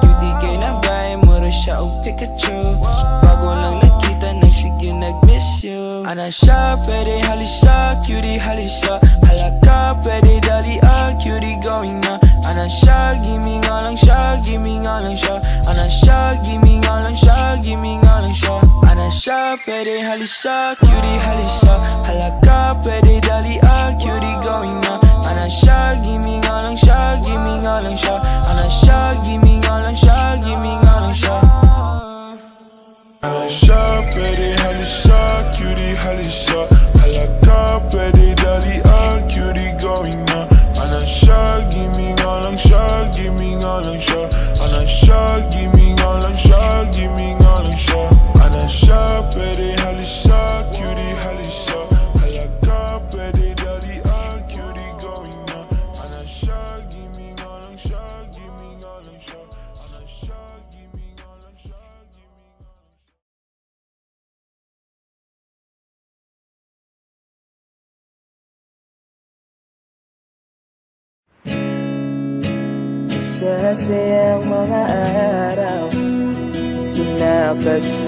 Cutie kay nabay, mura siya o Pikachu. Bago lang nakita, nagsige nag-miss you. Anasya, pwede halisa, cutie halisa. Halaka, pwede dali cutie going na. Anasya, gimme nga lang siya, gimme nga lang siya. Anasya, gimme nga lang siya, gimme nga lang siya. Anasya, pwede halisa, cutie halisa. Halaka, pwede dali cutie going na. Anasya, gimme nga lang siya, gimme nga lang siya. Anasya, gimme nga lang siya, gimme nga lang siya. Anasya, pwede halisa, cutie halisa. Halaka, pwede dali cutie going na. Anasya, gimme nga lang siya, gimme nga lang siya. Anasya, gimme nga lang siya, gimme nga lang siya. Anasya, pwede halisa, cutie halisa. Halaka, pwede dali cutie masasayang mga araw nakasama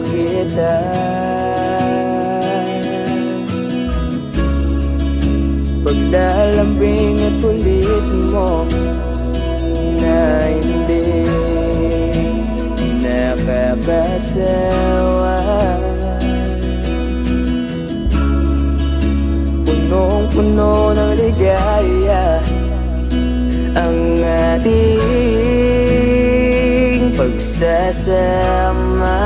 kita. Paglalambing at ulit mo na hindi nakakasawa. Punong-puno ng ligaya ang ating pagsasama,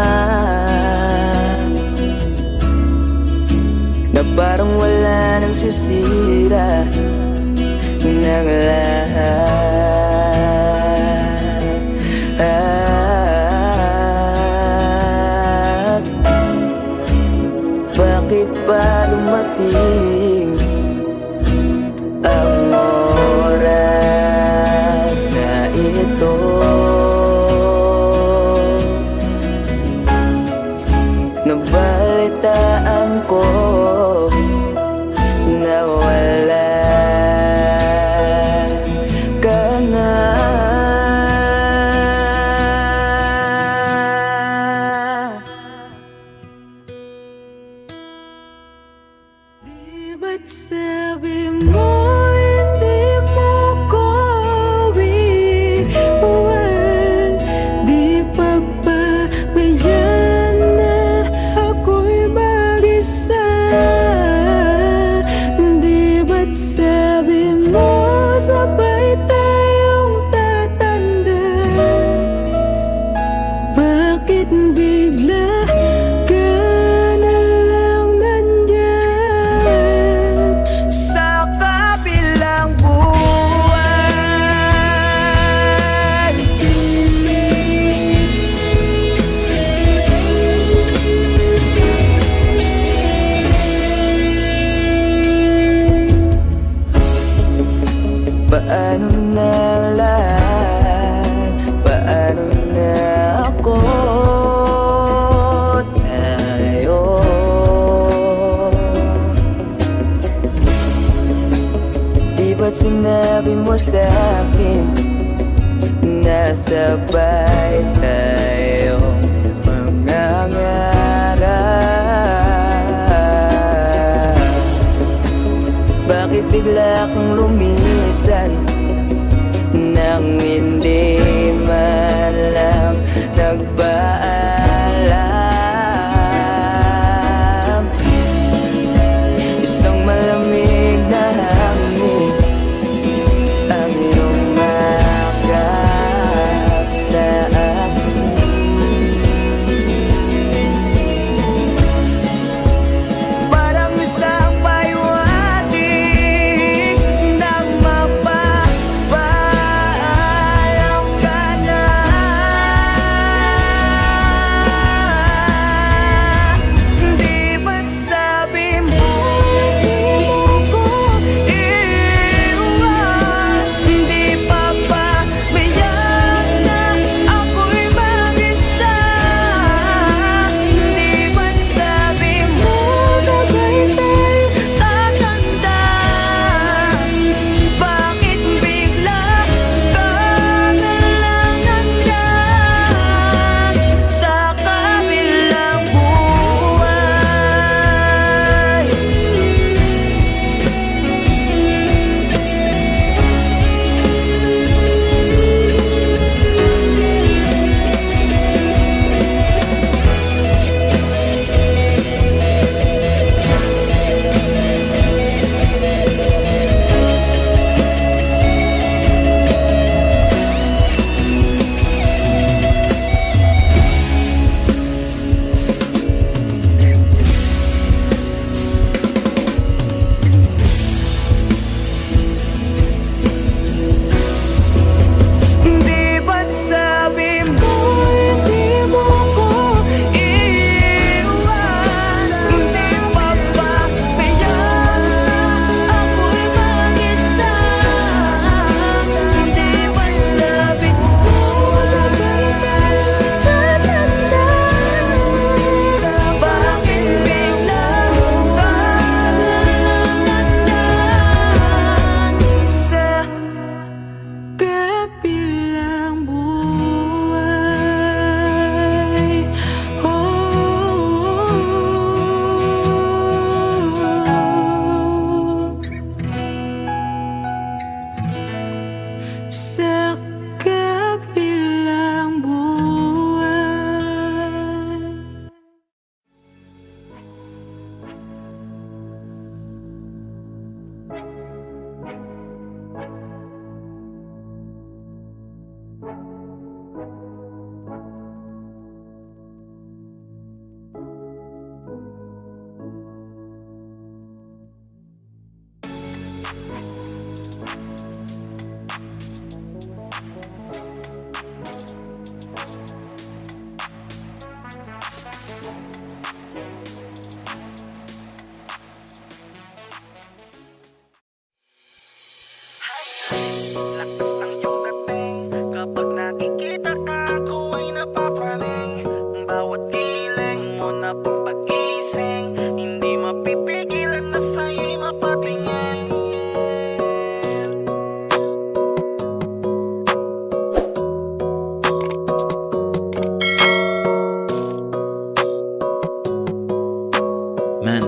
na parang wala nang sisira ng lahat. Bakit ba dumating ang oras na ito? Nabalitaan ko na wala ka na. Di ba't sabi mo hindi mo ko iwan? Di pa ba mayan na ako'y mag-isa? Di ba't sabi mo sabay tayong tatanda? Bakit bigla ka na lang nandyan sa kabilang buwan? Paano na ang lahat? Paano na ako? Tayo di ba't sinabi mo sa'kin na sabay tayong mangangarap? Bakit bigla kang lumisan nang hindi man lang nagpaalam? Isang malamig na hangin ang iyong makap sa akin. Parang isang paywating nang mapapaalam ka na.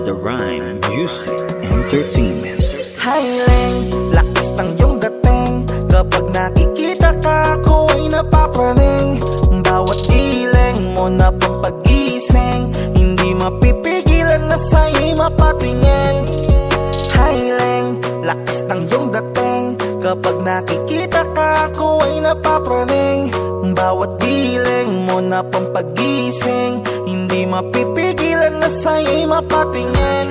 the Rhyme Music Entertainment. Highling, lakas ng iyong dating. Kapag nakikita ka, ako ay napapraning. Bawat giling mo na pampagising, hindi mapipigilan na sa'yo'y mapatingin. Highling, lakas ng iyong dating. Kapag nakikita ka, ako ay napapraning. Bawat giling mo na pampagising, hindi mapipigilan na sa'yo'y mapatingin.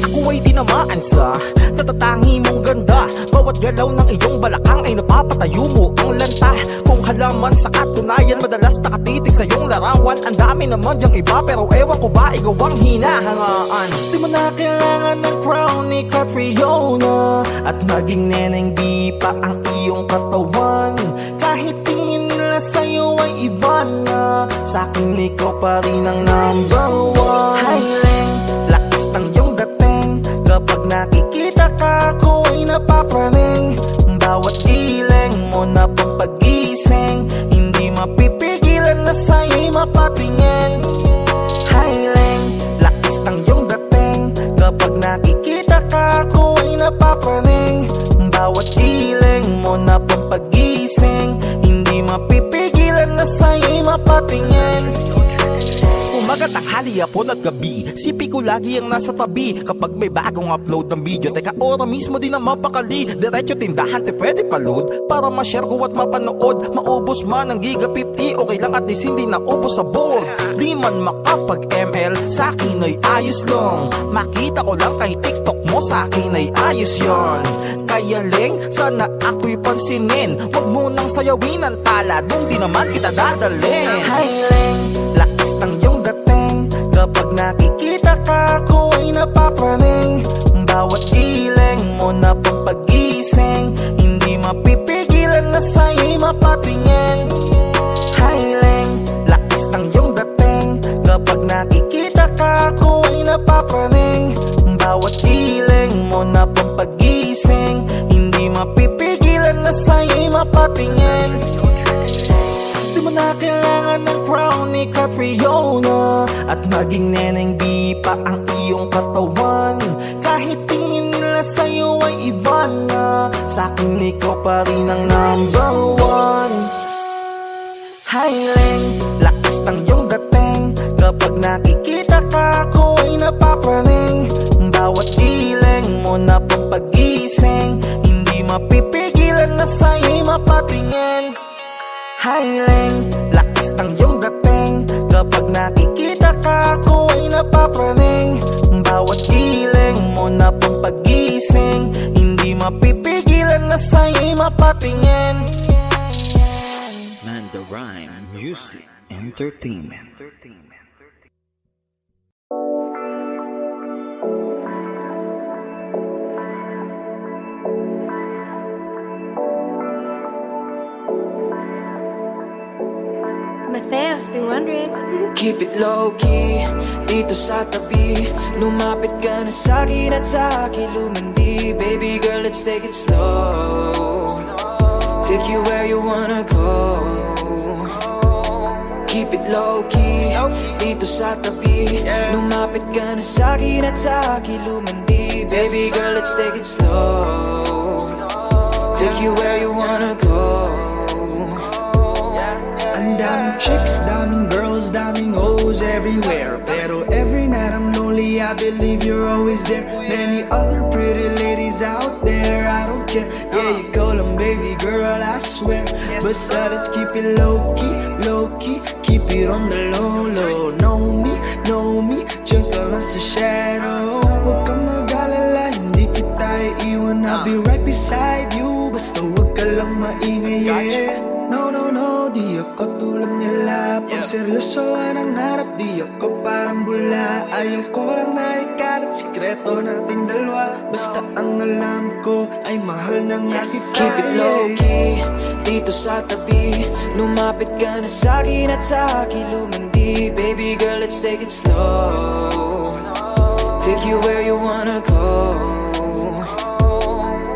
Ako ay tinamaan sa natatangi mong ganda. Bawat galaw ng iyong balakang ay napapatayo mo ang lanta. Kung halaman sa katunayan, madalas nakatitig sa iyong larawan. Ang dami naman diyang iba, pero ewan ko ba ikaw ang hinahangaan. Di mo na kailangan ng crown ni Catriona, at maging neneng di pa ang iyong katawan. Kahit tingin nila sa'yo ay iba na, sa'kin ikaw pa rin ang number one. Highling, lakas ng iyong dating. Kapag nakikita ka, ako ay napapraning. Bawat giling mo na pampagising, hindi mapipigilan na sa'yo'y mapatingin. Highling, lakas ng iyong dating. Kapag nakikita ka, ako ay napapraning. Bawat giling mo na pampagising, hindi mapipigilan na sa'yo'y mapatingin. Umaga, tanghali, hapon at gabi, sipi ko lagi ang nasa tabi. Kapag may bagong upload ng video, teka ora mismo din ang mapakali. Diretso tindahan, te pwede pa-load para ma-share ko at mapanood. Maubos man ang giga 50, okay lang at least hindi naubos sa bowl. Di man makapag-ML, sa'kin ay ayos lang. Makita ko lang kay TikTok mo, sa'kin ay ayos yon. Kaya Leng, sana ako'y pansinin. Huwag mo nang sayawin ang tala, doon di naman kita dadalhin. Hi Leng, lakas ng iyong dating. Kapag nakikita ka, ako ay napapraning. Bawat giling mo na pampagising, hindi mapipigilan na sa'yo'y mapatingin. Highling, lakas ng iyong dating. Kapag nakikita ka, ako ay napapraning. Bawat giling mo na pampagising, hindi mapipigilan na sa'yo'y mapatingin. Di mo na kailangan ng crown ni Catriona, at maging neneng di pa ang iyong katawan. Kahit tingin nila sa'yo ay iba na, sa'kin ikaw pa rin ang number one. Highling, lakas ng iyong dating. Kapag nakikita ka, ako ay napapraning. Bawat giling mo na pampagising, hindi mapipigilan na sa'yo'y mapatingin. Highling, lakas ng iyong dating. Kapag nakikita ka, ako ay napapraning. Bawat giling mo na pampagising, hindi mapipigilan na sa'yo'y mapatingin. Man, the Rhyme Music Entertainment. Matthias, been wondering. Keep it low-key, dito sa tabi. Lumapit ka na sa'kin at sa'kin lumandi. Baby girl, let's take it slow. Take you where you wanna go. Keep it low-key, dito sa tabi. Lumapit ka na sa'kin at sa'kin lumandi. Baby girl, let's take it slow. Take you where you wanna go. Ang daming chicks, daming girls, daming hoes everywhere. Pero every night I'm lonely, I believe you're always there. Many other pretty ladies out there, I don't care. Yeah, you call them baby girl, I swear. Basta let's keep it low-key, low-key. Keep it on the low-low. Know me, dyan ka lang sa shadow. Huwag kang mag-alala, hindi kita iiwan. I'll be right beside you, basta huwag ka lang maingay, yeah. No, di ako tulad nila. Pag seryosoan ang harap, di ako parang bula. Ayaw ko lang na ikalat sikreto nating dalawa. Basta ang alam ko ay mahal na nga kita. Keep it low-key, dito sa tabi. Lumapit ka na sa'kin at sa'kin lumandi. Baby girl, let's take it slow. Take you where you wanna go.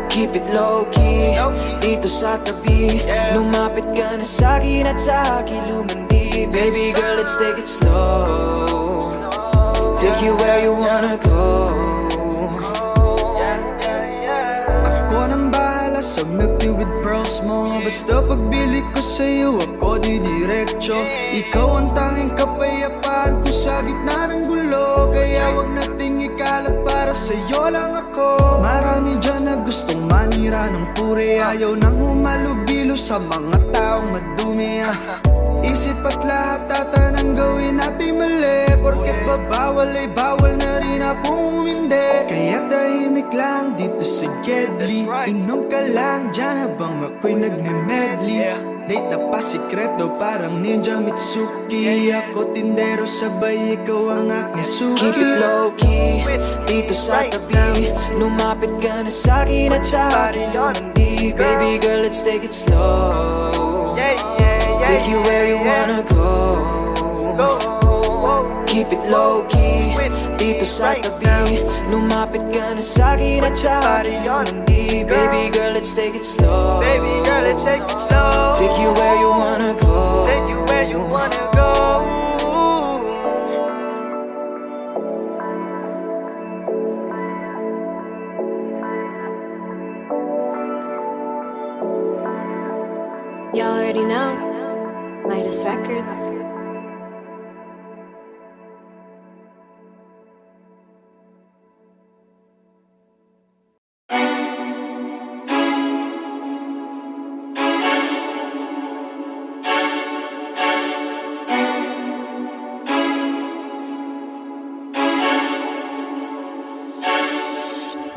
Keep it low-key, dito sa tabi. Lumapit ka na sa'kin at sa'kin lumandi. Baby girl, let's take it slow. Take you where you wanna go. Ako nang bahala sa milk tea with pearls mo. Basta pagbili ko sa'yo, ako didiretso. Ikaw ang tanging kapayapaan ko sa gitna ng gulo. Kaya wag nating ikalat, para sa'yo lang ako. Marami dyan na gustong manira ng puri. Ayaw nang humalubilo sa mga taong madumi. Isip at lahat ata nang gawin natin mali. Porket babawal ay bawal na rin akong umindi. Kaya tahimik lang dito sa Gedli. Inom ka lang dyan habang ako'y nagme-medley. Late na pa sikreto parang Ninja Mitsuki. Ako tindero sabay ikaw ang aking suki. Keep it low key, dito sa tabi. Lumapit ka na sa'kin at sa akin lumandi. Baby girl, let's take it slow. Take you where you wanna go. Keep it low key, dito sa tabi. Lumapit ka na sa'kin at sa akin lumandi. Baby girl, let's take it slow. Baby girl, let's take it slow. Take you where you wanna go. Take you where you wanna go. You already know, Midas Records.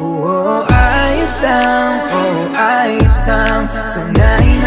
Oh, ayos lang, oh, ayos lang. Sanay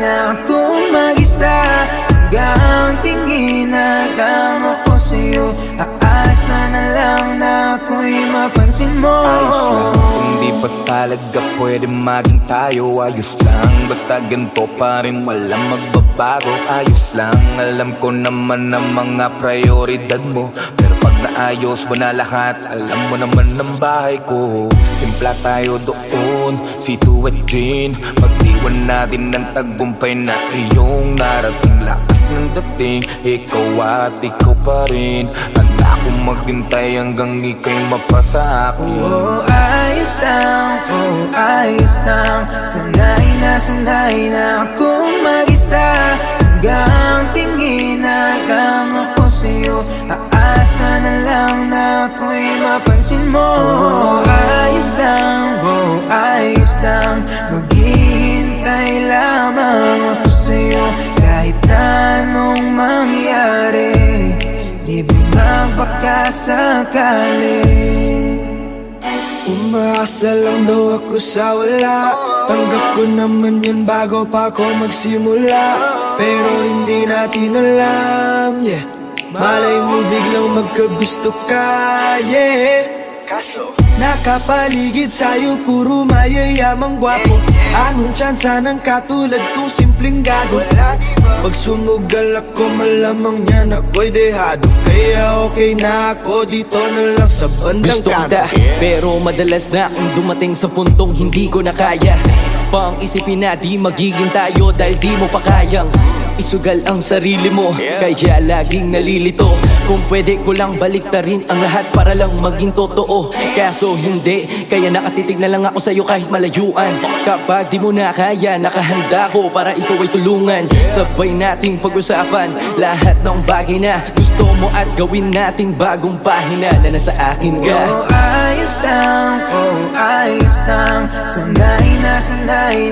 na akong mag-isa. Hanggang tingin na lang ako sa'yo. Aasa na lang na ako'y mapansin mo. Ayos lang, kung di pa talaga pwede maging tayo. Ayos lang, basta ganito pa rin walang magbabago. Ayos lang, alam ko naman ang mga prioridad mo. Pero pag naayos mo na lahat, alam mo naman ang bahay ko. Timpla tayo doon, C2 at gin. Pag-iwan natin ng tagumpay na iyong narating. Lakas ng dating, ikaw at ikaw pa rin. Handa akong maghintay hanggang ika'y mapasa akin. Oh, ayos lang, oh, ayos lang. Sanay na akong mag-isa. Hanggang tingin na lang ako sa'yo. Aasa na lang na ako'y mapansin mo. Oh, ayos lang, oh, ayos lang. Maghihintay lamang ako sa'yo. Kahit na anong mangyari, di magbakasakali. Umaasa lang daw ako sa wala. Tanggap ko naman yun bago pa ako magsimula. Pero hindi natin alam, yeah. Malay mo biglang magkagusto ka, yeah. Kaso nakapaligid sa'yo puro mayayamang gwapo. Anong tsansa ng katulad kong simpleng gago? Pag sumugal ako malamang yan ako'y dehado. Kaya okay na ako dito na lang sa bandang Gusto kita, pero madalas na akong dumating sa puntong hindi ko na kaya. Pang isipin na di magiging tayo dahil di mo pa kayang isugal ang sarili mo. Kaya laging nalilito kung pwede ko lang baliktarin ang lahat para lang maging totoo. Kaso hindi, kaya nakatitig na lang ako sa'yo kahit malayuan. Kapag di mo na kaya, nakahanda ko para ikaw ay tulungan. Sabay nating pag-usapan lahat ng bagay na gusto mo at gawin nating bagong pahina na nasa akin ka. Oh, ayos lang, oh, ayos lang. Sanay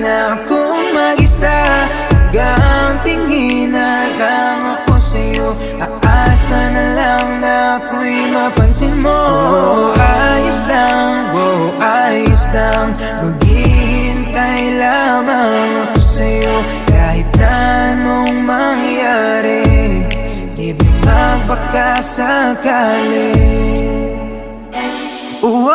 na akong mag-isa. Hanggang tingin na lang ako sa'yo. Aasa na lang na ako'y mapansin mo. Oh, ayos lang, oh, ayos lang. Maghihintay lamang ako sa'yo. Kahit na anong mangyari, di magbakasakali. Oh,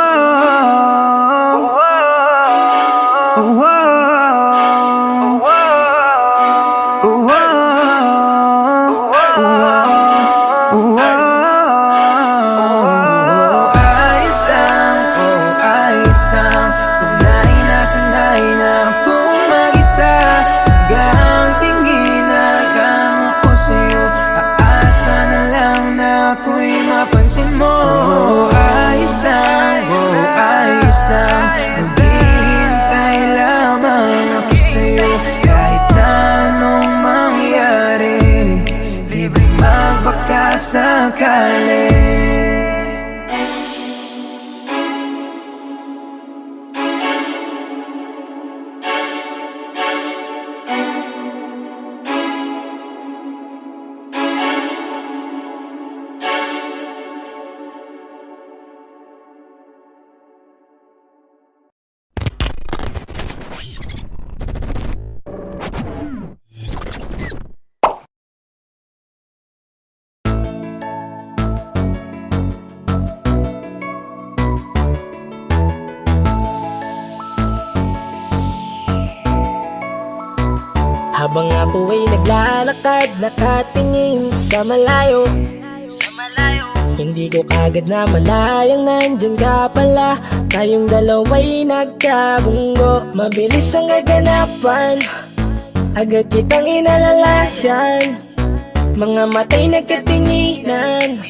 mapansin mo. sakali. Habang ako ay naglalakad, nakatingin sa malayo, hindi ko kagad na malayang nandyan ka pala. Tayong dalawa'y nagkabunggo, mabilis ang gaganapan, agad kitang inalalayan. Mga matay nagkatinginan,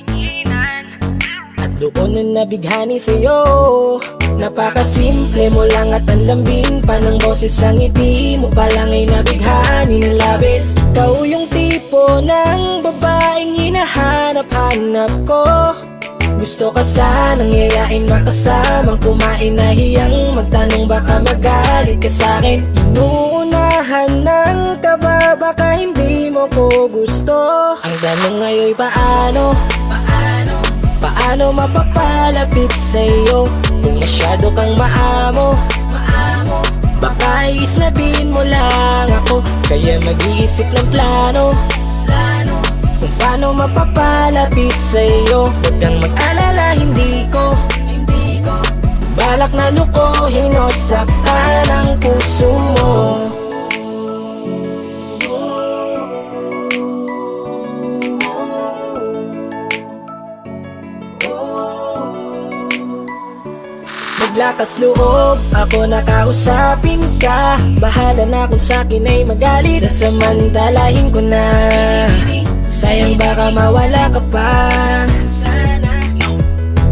at doon na nabighani sa'yo. Napakasimple mo lang at ang lambing pa ng boses. Ang ngiti mo pa lang ay nabighani ng labis. Ikaw yung tipo ng babaeng hinahanap-hanap ko. Gusto ka sanang yayain, makasamang kumain, nahiyang magtanong baka magalit ka sa'kin. Inuunahan ng kaba, baka hindi mo ko gusto. Ang tanong ngayon paano? Paano mapapalapit sa'yo kung masyado kang maamo? Baka iisnabin mo lang ako, kaya mag-iisip ng plano kung paano mapapalapit sa'yo. Huwag kang mag-alala, hindi ko balak na lukohin o saktan ang puso mo. Lakas loob, ako nakausapin ka. Bahala na kung sa'kin ay magalit, sasamantalahin ko na. Sayang baka mawala ka pa.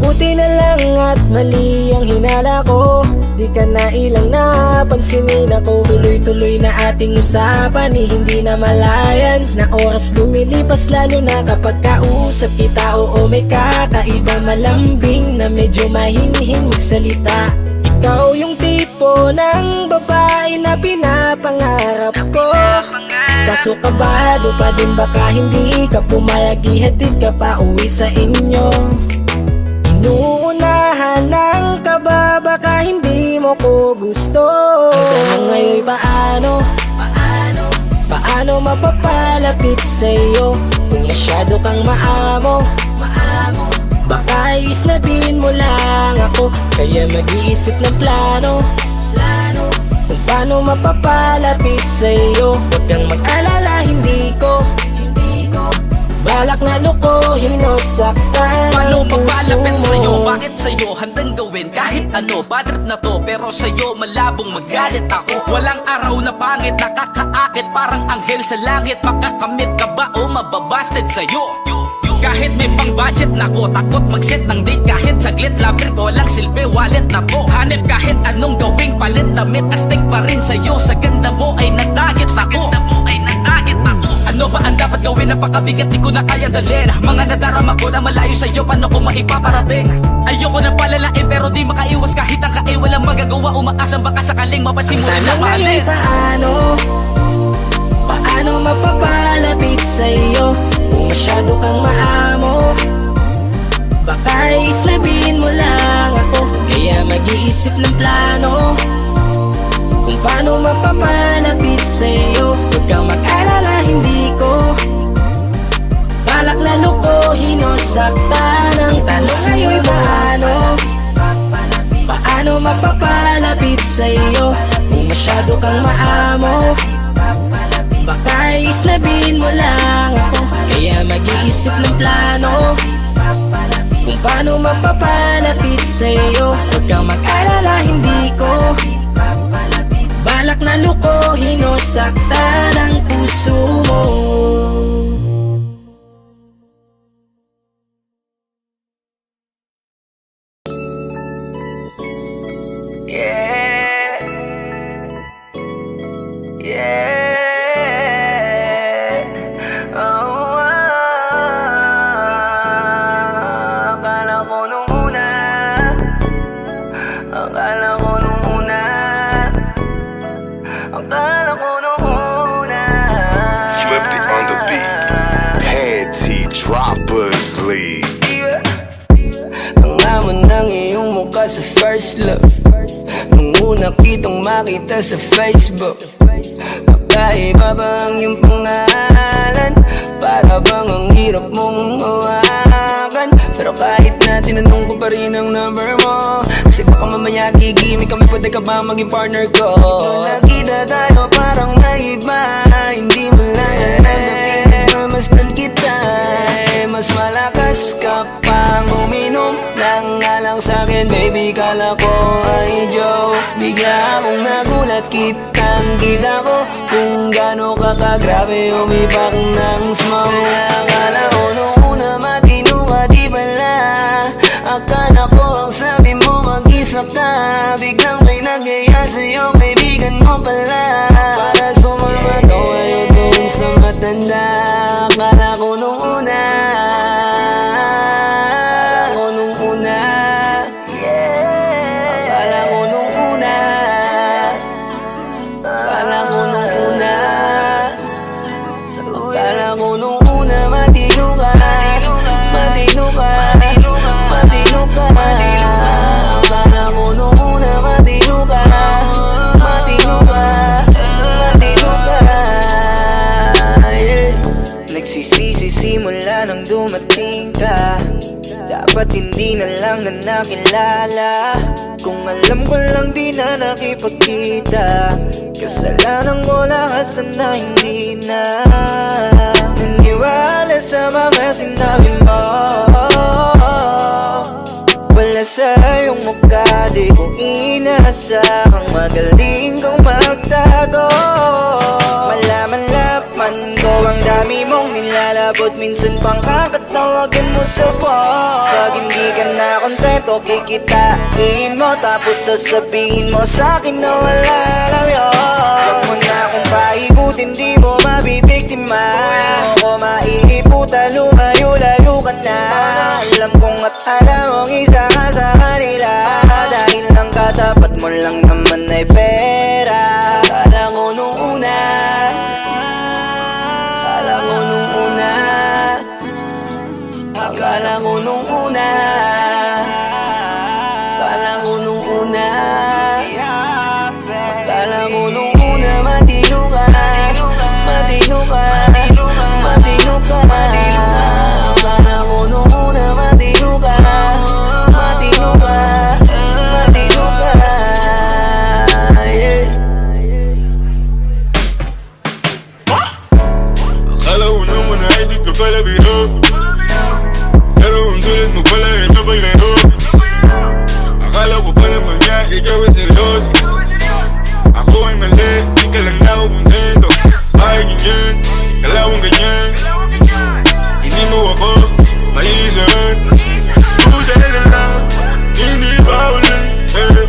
Buti na lang at mali ang hinala ko, di ka na ilang napansinin ako. Tuloy-tuloy na ating usapan, hindi na malayan. Na oras lumilipas lalo na kapag kausap kita. Oo, may kakaiba, malambing na medyo mahinhin magsalita. Ikaw yung tipo ng babae na pinapangarap ko. Kaso kabado pa din, baka hindi ka pumayag, ihatid ka pa uwi sa inyo. Inuunahan ng kaba, baka hindi mo ko gusto. Ang tanong ngayon paano? Paano mapapalapit sa'yo kung masyado kang maamo? Baka iisnabin mo lang ako, kaya mag-iisip ng plano kung paano mapapalapit sa'yo. Huwag kang mag-alala, hindi ko balak na lukohin o saktan ang puso Pagpalapit mo. sa'yo, bakit sa'yo handang gawin kahit ano? Bad trip na to, pero sa'yo malabong magalit ako. Walang araw na pangit, nakakaakit parang anghel sa langit. Makakamit ka ba o mababasted sa'yo? Kahit may pang budget na ko, takot mag-set ng date kahit saglit. Love trip, walang silbi, wallet na to. Hanip kahit anong gawing palit, damit astig pa rin sa'yo. Sa ganda mo ay nadagit ako. Ano ba ang dapat gawin? Napakabigat, di ko na kayang dalhin. Mga nadarama ko na malayo sa'yo, paano ko maipaparating? Ayoko na palalain pero di makaiwas kahit ang kae. Walang magagawa, umaasang baka sakaling mapasimulan na mahalin. Paano mapapalapit sa'yo kung masyado kang maamo? Baka islabin mo lang ako, kaya mag-iisip ng plano kung paano mapapalapit sa'yo. Huwag kang mag-alala, hindi ko balak na lukohin o saktan ang tanong ngayon paano mapapalapit sa'yo kung masyado kang maamo? Baka iisnabin mo lang ako, kaya mag-iisip ng plano kung paano mapapalapit sa'yo. Huwag kang mag-alala, hindi ko balak na lukohin o saktan ang puso mo. Yeah. Oh, Ang naman ng iyong mukha sa first love. Nung una kitang makita sa Facebook, nakaiba ba ang iyong pangalan? Para bang ang hirap mong hawakan? Pero kahit na tinanong ko pa rin ang number mo, kasi baka mamaya gigimik kami, pwede ka ba maging partner ko? Nung nakita tayo parang naiba, hindi mo lang masdan kita, mas malakas ka pang uminom lang nga lang sa'kin, baby, kala ko ay joke. Bigla akong nagulat, kitang-kita ko kung gaano ka kagrabe umipak ng smoke. Kaya akala ko nung una matino ka, di pala. Akala ko ang sabi mo mag-isa ka, biglang may nagaya sa'yo, kaibigan mo pala. Para sumama to ngayon dun sa matanda. Akala ko nung una, simula nang dumating ka, dapat hindi na lang na nakilala. Kung alam ko lang di na nakipagkita, kasalanan ko lahat, sana hindi na naniwala sa mga sinabi mo. Wala sa iyong mukha, di ko inasahang magaling kang magtago. Malaman-laman ko ang dami mong nilalabot, minsan pang kakatawagan mo sa phone. Pag hindi ka na kontento, kikitain mo, tapos sasabihin mo sa'kin na wala lang yun. Huwag mo na akong paikutin, di mo mabibiktima. Huwag mo maiiputa, lumayo-layo ka na. Alam kong at alam mong isa ka sa kanila, dahil lang katapat mo lang naman ay pera. Akala ko nung una, akala ko nung una, akala ko nung una, akala ko nung una, akala ko nung una, matino ka, matino ka, matino ka. Akala ko nung una, matino ka, matino ka, matino ka, yeah. Akala ko naman ay di ka pala biro, pero ang tulad mo pala ito paglaro. Akala ko pa naman niya, ikaw ay seryoso. Ako ay mali, di ka lang ako kontento. Ay ganyan, kalawang ganyan, hindi mo ako maisahan. Buta na lang, hindi ba ulit,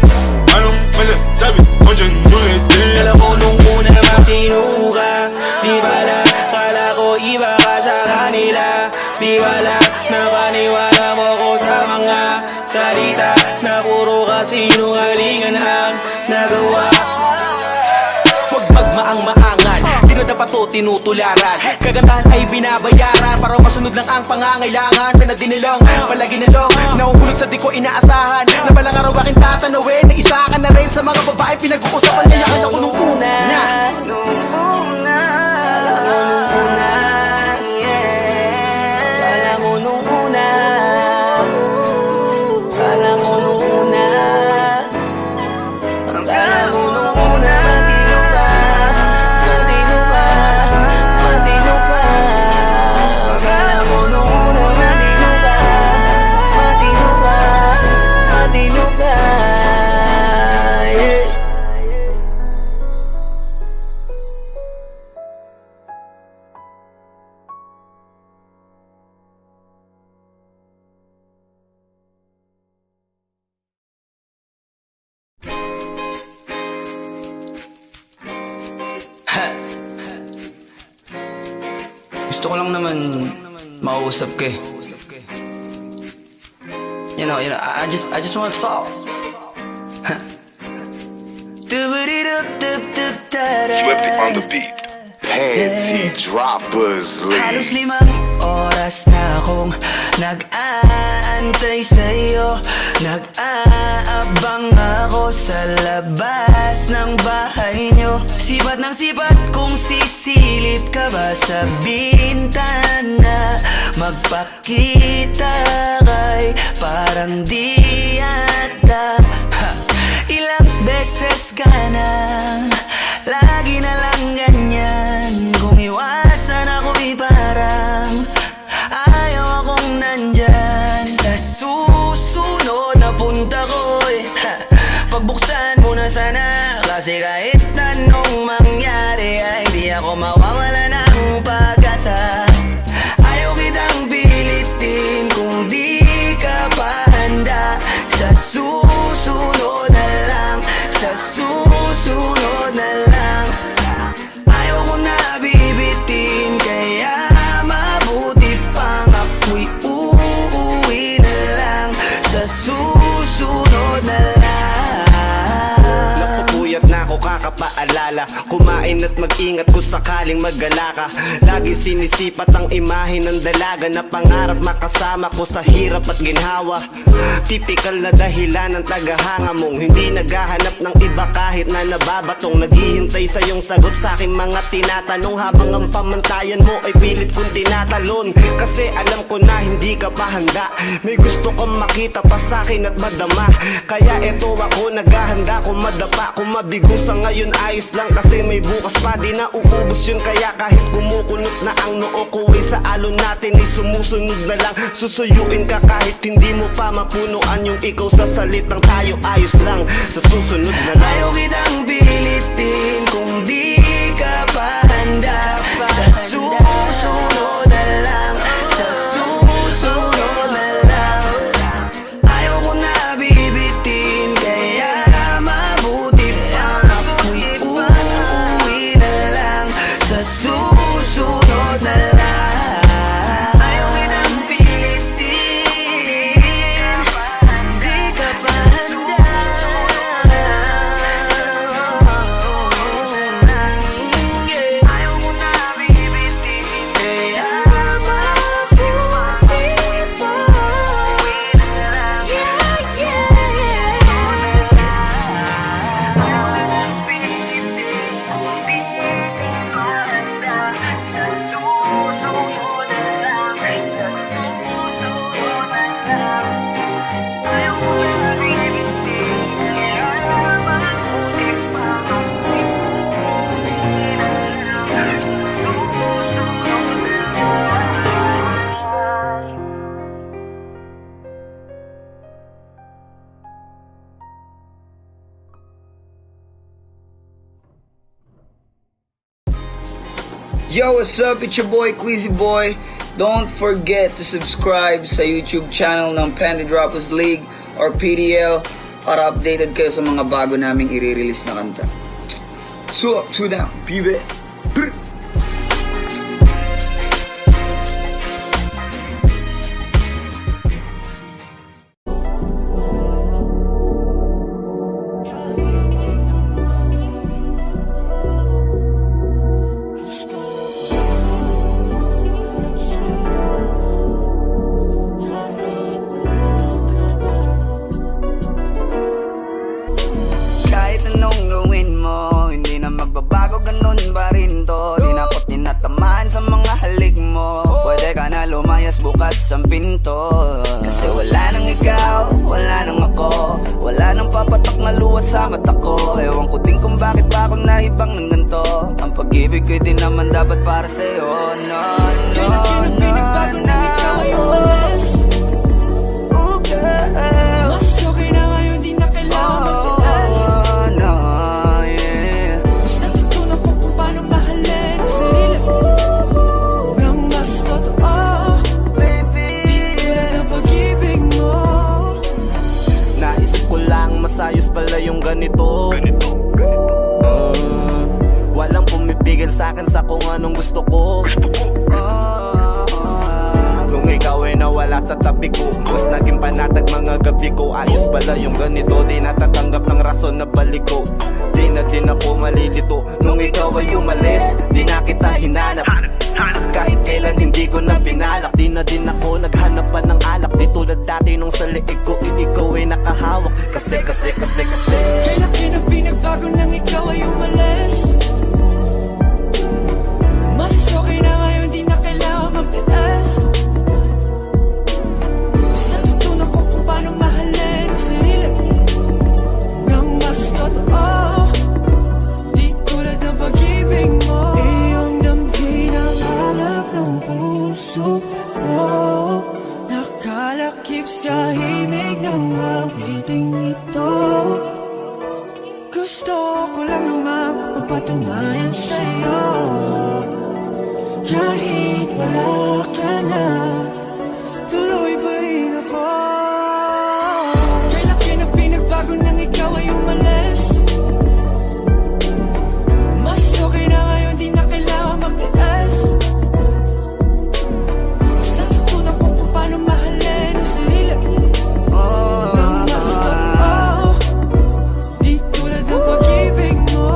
anong masasabi mo dyan ulit? Alam ko nung una matino ka, di bala, kala ko iba ka sa kanila. Di bala, nakaniwala mo ko sa mga salita na puro kasinungalingan ang nagawa. Huwag magmaang-maangan, di na dapat to tinutularan. Kagandahan ay binabayaran para masunod lang ang pangangailangan. Sana dinilong, palagi nilong, nahuhulog sa di ko inaasahan. Na balang araw aking tatanawin, na isa ka na rin sa mga babae pinag-uusapan. Kaya ka na ko nung una, nung una, akala ko nung una, yeah. Akala ko nung una, akala ko nung una, akala ko nung una, matino ka, matino ka, matino ka. Akala ko nung una, matino ka, matino ka, matino ka, yeah. Gusto ko lang naman mausap ka eh. You know, I just want to talk. Swifty on the beat, panty droppers, Halos lead. 5 oras na akong nag-aantay sa'yo. Nag-aabang ako sa labas ng bahay nyo. Sipat ng sipat kung sisilip ka ba sa bintana. Magpakita kay parang di yata. Ilang beses ka na, lagi na lang ganyan. Kung iwasan ako'y parang ayaw akong nandyan. Sa susunod na punta ko'y pagbuksan mo na sana. Kasi kahit anong mangyari ay di ako mawawala ng pag-asa. Ayaw kitang pilitin kung di ka pa handa. Sa susunod na lang, sa susunod na lang. Ayaw ko na bibitin, kaya mabuti pang ako'y uuwi na lang. Sa susunod na lang. Napupuyat na ako kakapaalala. Kumain at mag-ingat kung sakaling maggala ka. Lagi sinisipat ang imahe ng dalaga na pangarap makasama ko sa hirap at ginhawa. Typical na dahilan ng tagahanga mong hindi naghahanap ng iba kahit na nababatong. Naghihintay sa iyong sagot sa aking mga tinatanong, habang ang pamantayan mo ay pilit kong tinatalon. Kasi alam ko na hindi ka pa handa. May gusto kong makita pa sa akin at madama. Kaya eto ako naghahanda kung madapa. Kung mabigo sa ngayon ayos lang, kasi may bukas pa, di na uubos yun. Kaya kahit kumukunot na ang noo ko ay sa alon natin ay sumusunod na lang. Susuyuin ka kahit hindi mo pa mapunuan yung ikaw sa salitang tayo ayos lang. Sa susunod na lang. Ayaw kitang pilitin kung di ka pa handa. Sa susunod na lang, sa susunod na lang. Ayaw ko na bibitin, kaya mabuti pang ako'y uuwi na lang. Sa susunod na lang. Ayaw kitang pilitin, di ka pa handa. Ayaw ko na bibitin, kaya mabuti pang uuwi na lang. Yeah, yeah. Ayaw kitang pilitin, di ka pa handa. Sa susunod na lang, sa susunod na lang. Ayaw ko na bibitin, kaya mabuti pang ako'y uuwi na lang. Sa susunod na lang. Yo, what's up? It's your boy, Queasy Boy. Don't forget to subscribe sa YouTube channel ng Penny Droppers League or PDL para updated kayo sa mga bago naming i-release na kanta. So up, so down, pibe. Kahit anong gawin mo, hindi na magbabago, ganun pa rin to. Di na ko tinatamaan sa mga halik mo. Pwede ka na lumayas, bukas ang pinto. Kasi wala nang ikaw, wala nang ako. Wala nang papatok na luha sa mata ko. Ewan ko din kung bakit ba ako naibang ng ganito. Ang pag-ibig ko'y di naman dapat para sa'yo. No, no, no, no. Oh, girl. Mas okay na ngayon, di na kailangan magtilas. No, yeah. Basta tutunan ko kung paano mahalin ang sarili nang mas totoo. Baby, di tulad ng pag-ibig mo. Naisip ko lang masayos pala yung ganito. Walang pumipigil sa akin sa kung anong gusto ko. Nung Nung ikaw ay nawala sa tabi ko, mas naging panatag mga gabi ko. Ayos pala yung ganito, di natatanggap ng rason na balik ko. Di na din ako malilito. Nung ikaw ay umalis, di na kita hinanap. Kahit kailan hindi ko na binalak. Di na din ako naghanap pa ng alak. Di tulad dati nung sa liig ko, ikaw ay nakahawak. Kasi Kailan kinang pinagbago nang ikaw ay umalis? Mas okay na ngayon, di na kailangan magtiis. Mas natutunan ko kung paano mahalin ang sarili nang mas totoo. Di tulad ng pag-ibig mo. Iyong damhin ang hanap ng puso mo. Nakalakip sa himig ng awiting ito. Gusto ko lang naman mapatunayan sa'yo. Kahit wala ka na, tuloy pa rin ako. Kailan kinang pinagbago nang ikaw ay umalis? Mas okay na ngayon, di na kailangan magtiis. Mas natutunan ko kung paano mahalin ang sarili nang mas totoo. Di tulad ng pag-ibig mo.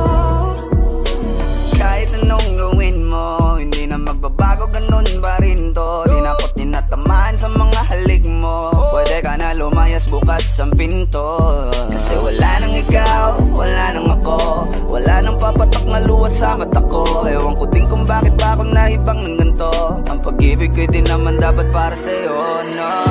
Kahit anong gawin mo, hindi na magbabago, ganun pa rin to. Di na ako't tinatamaan sa mga halik mo. Pwede ka na lumayas, bukas ang pinto. Kasi wala nang ikaw, wala nang ako. Wala nang papatak na luha sa mata ko. Ewan ko din kung bakit pa ako naibang ng ganito. Ang pag-ibig ko'y di naman dapat para sa'yo, no.